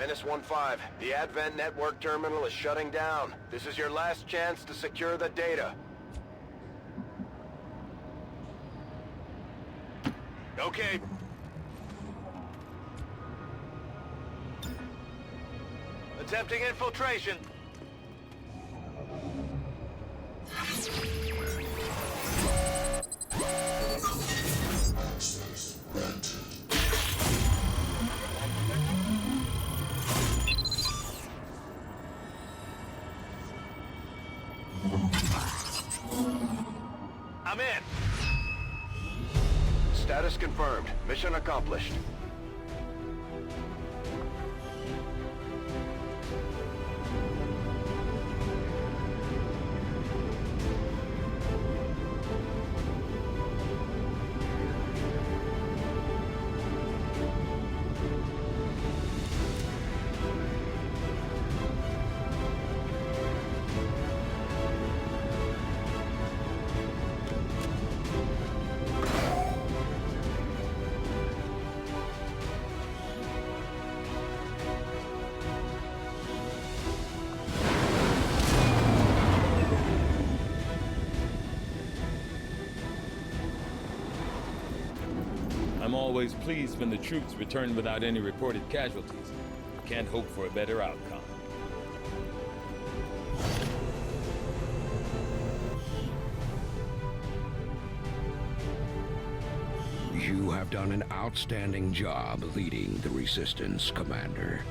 -1-5. The Advent network terminal is shutting down. This is your last chance to secure the data. Okay. Attempting infiltration. Access granted. I'm in. Status confirmed. Mission accomplished. I'm always pleased when the troops return without any reported casualties. Can't hope for a better outcome. You have done an outstanding job leading the Resistance, Commander.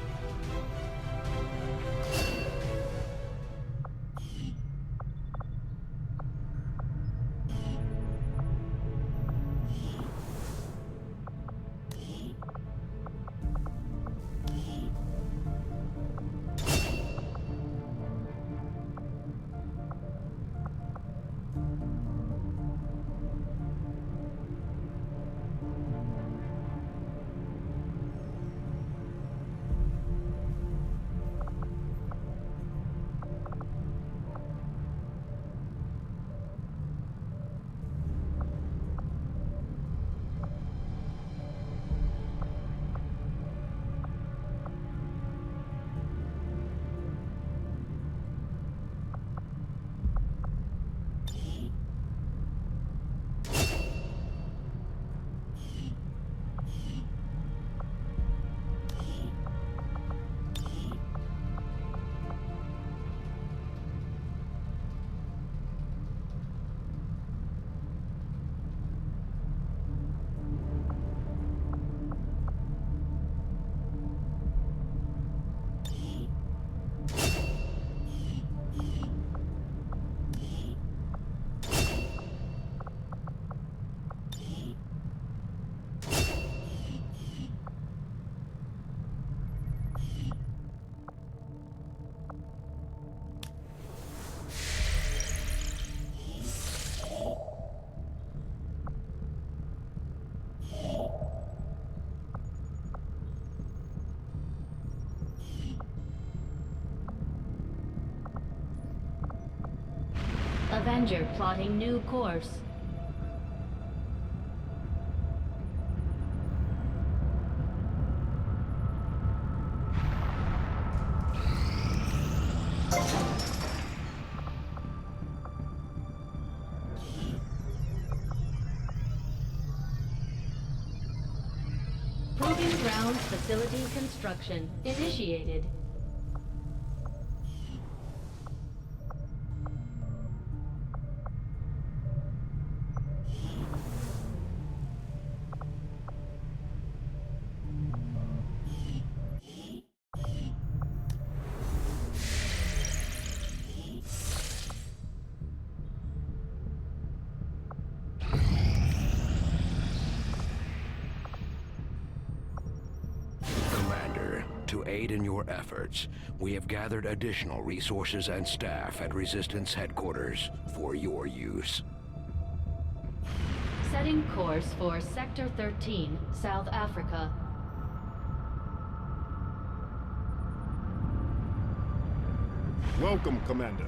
Avenger plotting new course. Proving ground facility construction initiated. To aid in your efforts, we have gathered additional resources and staff at Resistance headquarters for your use. Setting course for Sector 13, South Africa. Welcome, Commander.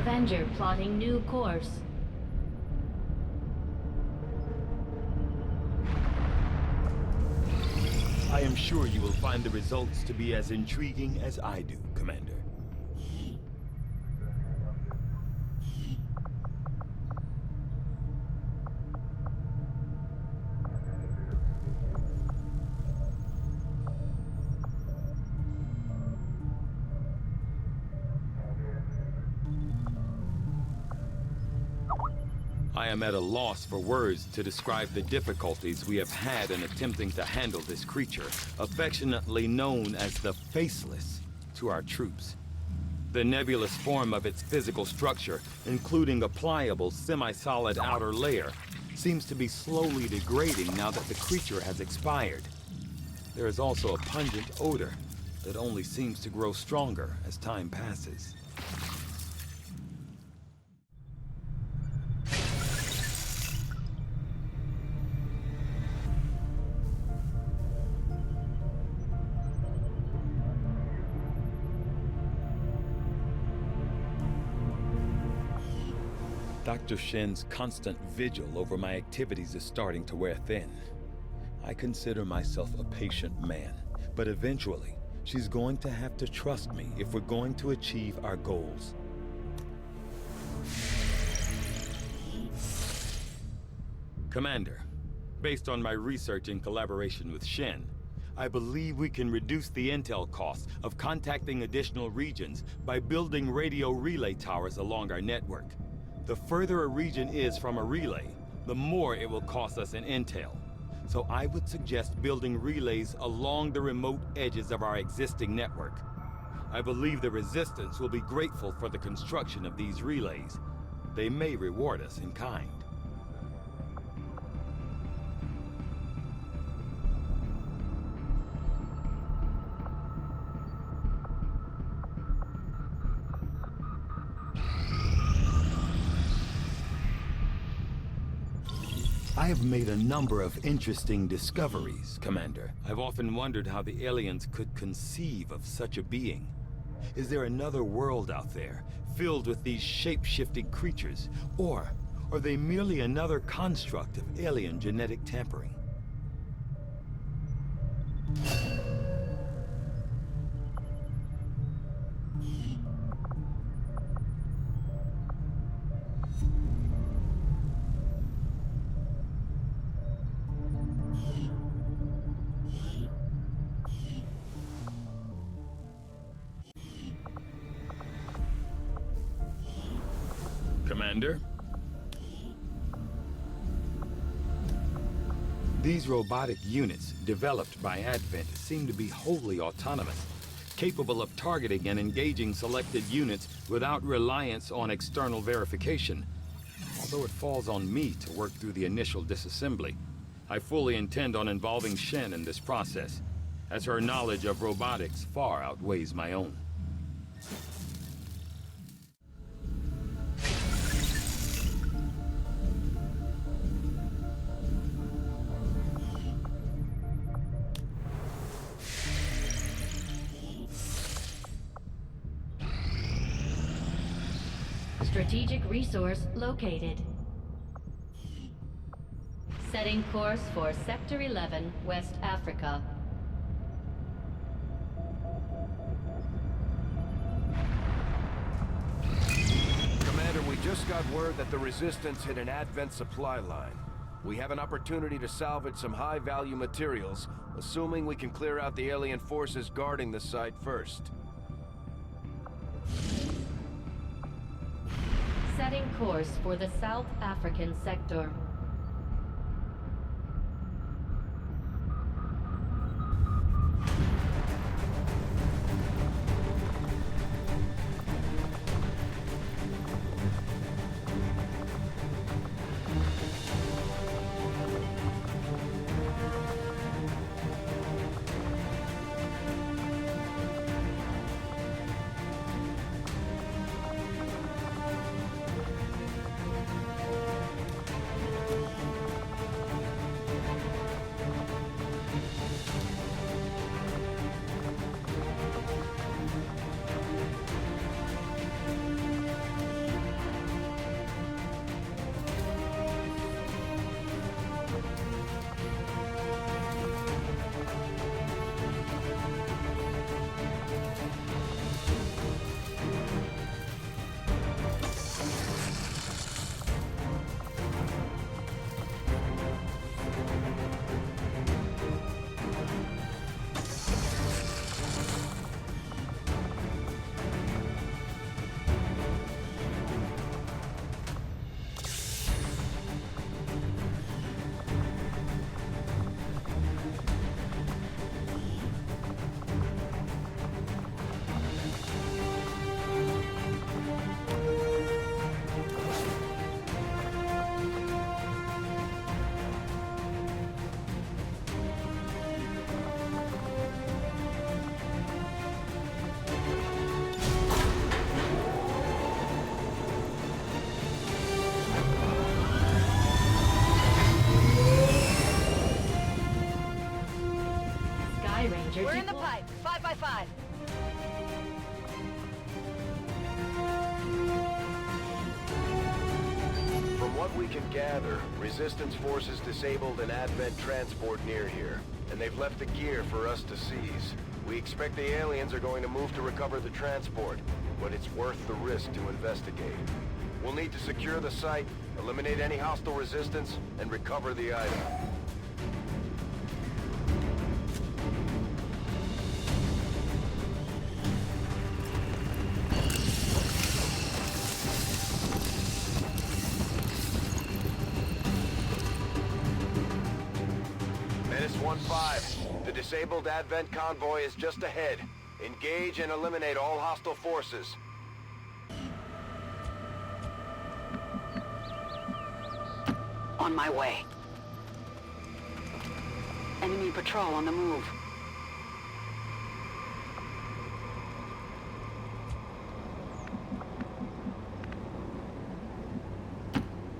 Avenger plotting new course. I am sure you will find the results to be as intriguing as I do, Commander. I am at a loss for words to describe the difficulties we have had in attempting to handle this creature, affectionately known as the Faceless, to our troops. The nebulous form of its physical structure, including a pliable, semi-solid outer layer, seems to be slowly degrading now that the creature has expired. There is also a pungent odor that only seems to grow stronger as time passes. Dr. Shen's constant vigil over my activities is starting to wear thin. I consider myself a patient man, but eventually, she's going to have to trust me if we're going to achieve our goals. Commander, based on my research in collaboration with Shen, I believe we can reduce the intel costs of contacting additional regions by building radio relay towers along our network. The further a region is from a relay, the more it will cost us in intel. So I would suggest building relays along the remote edges of our existing network. I believe the Resistance will be grateful for the construction of these relays. They may reward us in kind. I have made a number of interesting discoveries, Commander. I've often wondered how the aliens could conceive of such a being. Is there another world out there, filled with these shape-shifting creatures? Or are they merely another construct of alien genetic tampering? Commander? These robotic units, developed by Advent, seem to be wholly autonomous, capable of targeting and engaging selected units without reliance on external verification. Although it falls on me to work through the initial disassembly, I fully intend on involving Shen in this process, as her knowledge of robotics far outweighs my own. Strategic resource located. Setting course for Sector 11, West Africa. Commander, we just got word that the Resistance hit an Advent supply line. We have an opportunity to salvage some high-value materials, assuming we can clear out the alien forces guarding the site first. Setting course for the South African sector. We're in the pipe. 5 by 5. From what we can gather, Resistance forces disabled an Advent transport near here, and they've left the gear for us to seize. We expect the aliens are going to move to recover the transport, but it's worth the risk to investigate. We'll need to secure the site, eliminate any hostile resistance, and recover the item. Menace 1-5. The disabled Advent convoy is just ahead. Engage and eliminate all hostile forces. On my way. Enemy patrol on the move.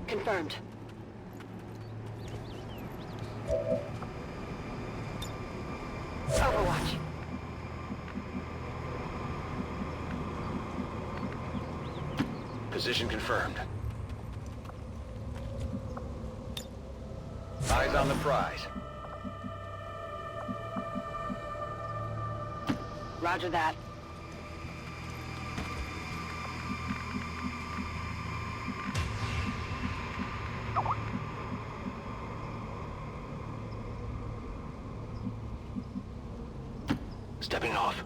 Confirmed. Overwatch. Position confirmed. Eyes on the prize. Roger that. Stepping off.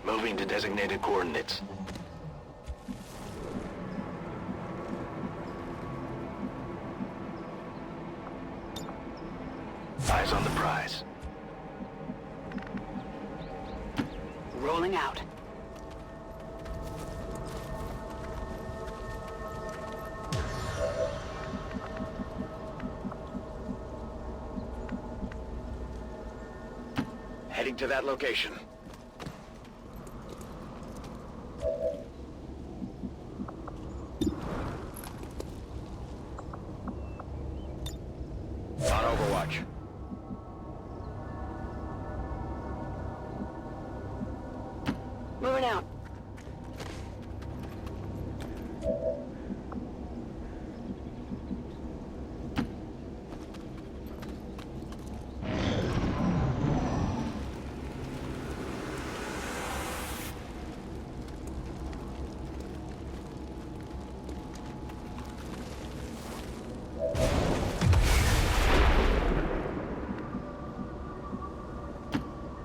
Moving to designated coordinates. Eyes on the prize. Rolling out. Heading to that location. On Overwatch. Moving out.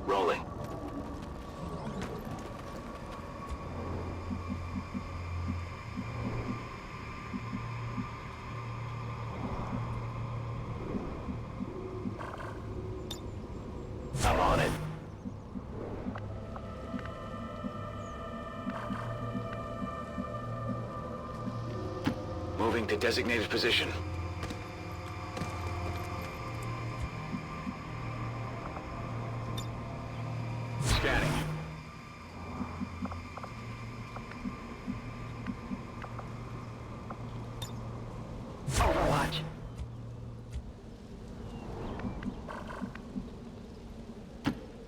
Rolling. I'm on it. Moving to designated position. Scanning. Overwatch.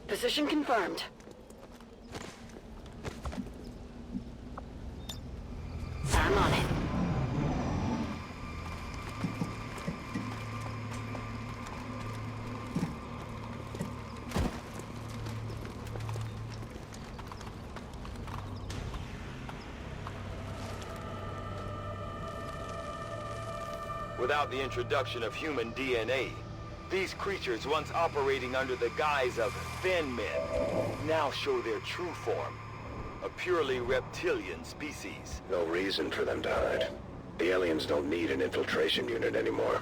Position confirmed. I'm on it. Without the introduction of human DNA, these creatures once operating under the guise of thin men now show their true form, a purely reptilian species. No reason for them to hide. The aliens don't need an infiltration unit anymore.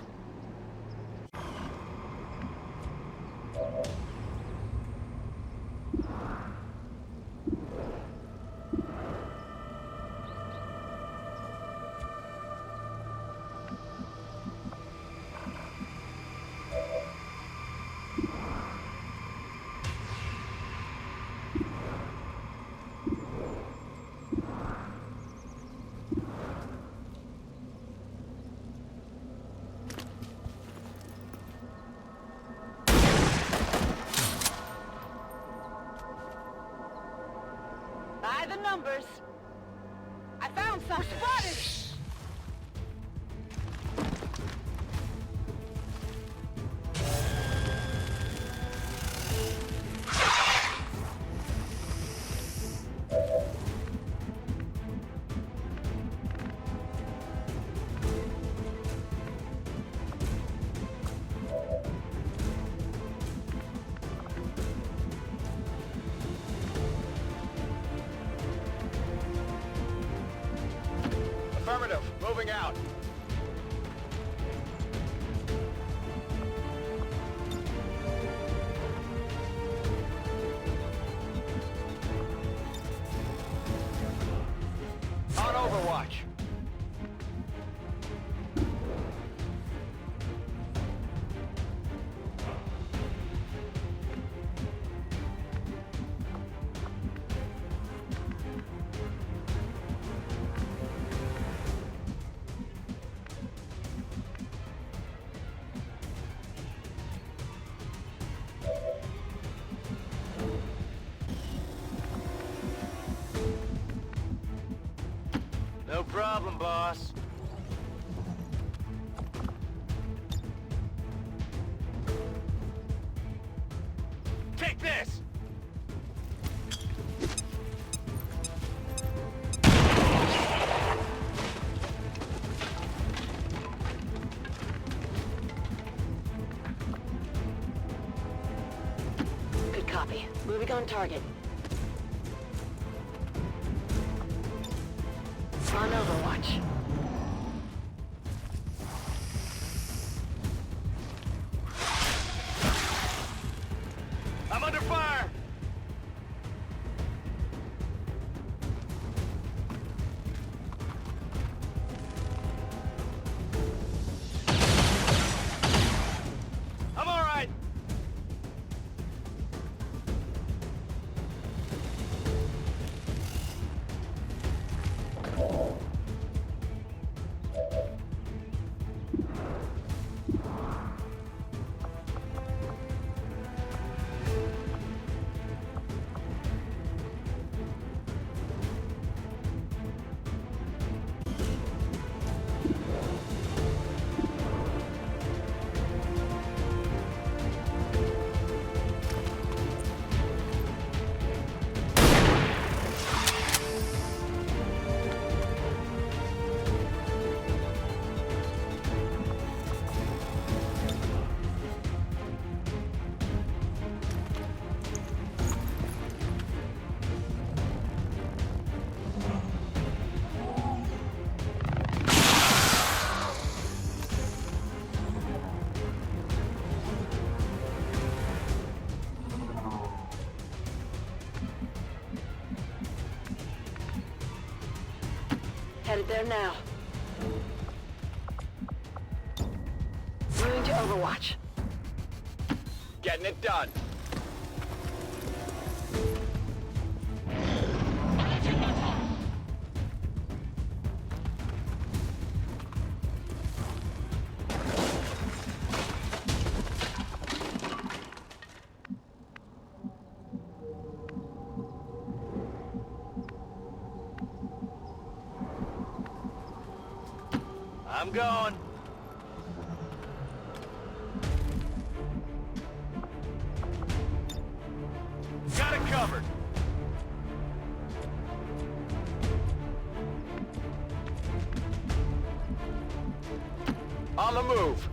the numbers. I found some. We're spotted! Affirmative. Moving out. On Overwatch. No problem, boss. Take this! Good copy. Moving on target. On Overwatch. I'm under fire! I'm all right! Headed there now. Moving to Overwatch. Getting it done. I'm going. Got it covered. On the move.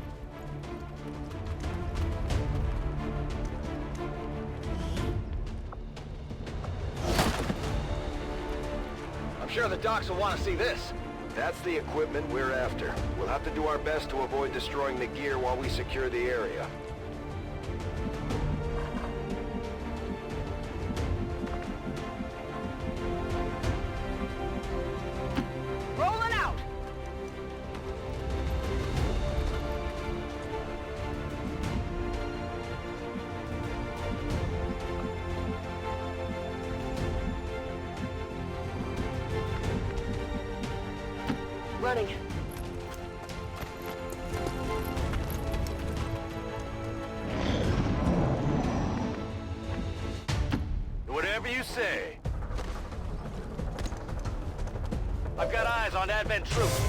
I'm sure the docs will want to see this. That's the equipment we're after. We'll have to do our best to avoid destroying the gear while we secure the area. Rolling out! Running. Whatever you say. I've got eyes on Advent troops.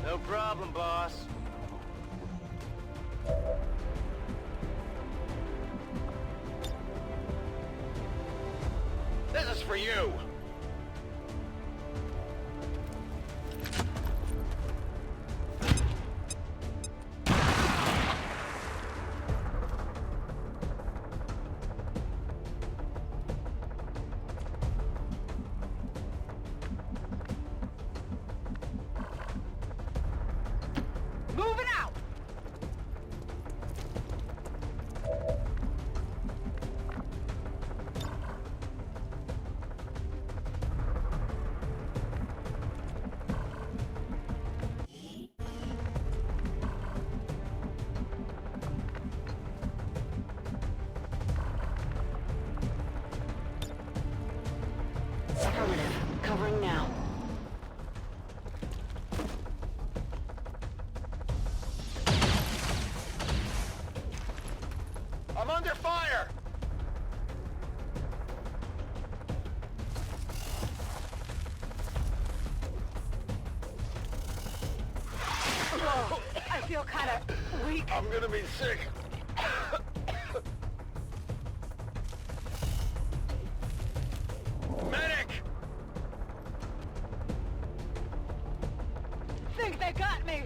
No problem, boss. This is for you! Moving out! Affirmative. Covering now. I'm under fire! Whoa, I feel kinda weak. I'm gonna be sick. Medic! Think they got me!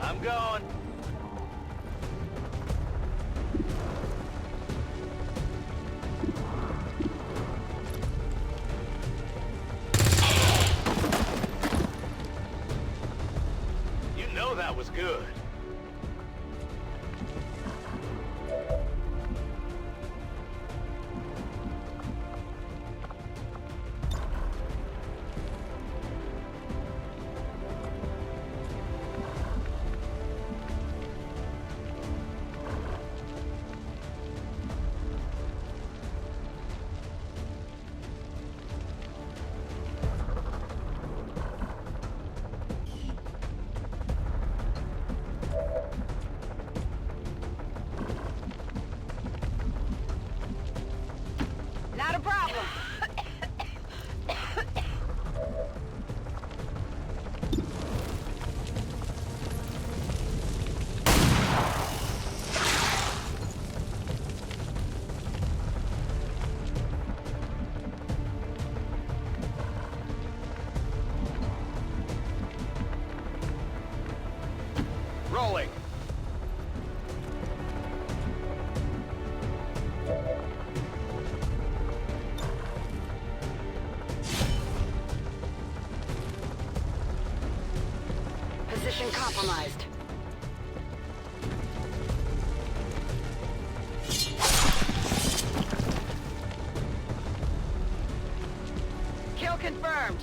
I'm going. You know that was good. Not a problem. Rolling. Position compromised. Kill confirmed.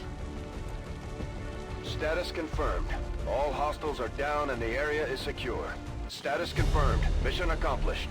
Status confirmed. All hostiles are down and the area is secure. Status confirmed. Mission accomplished.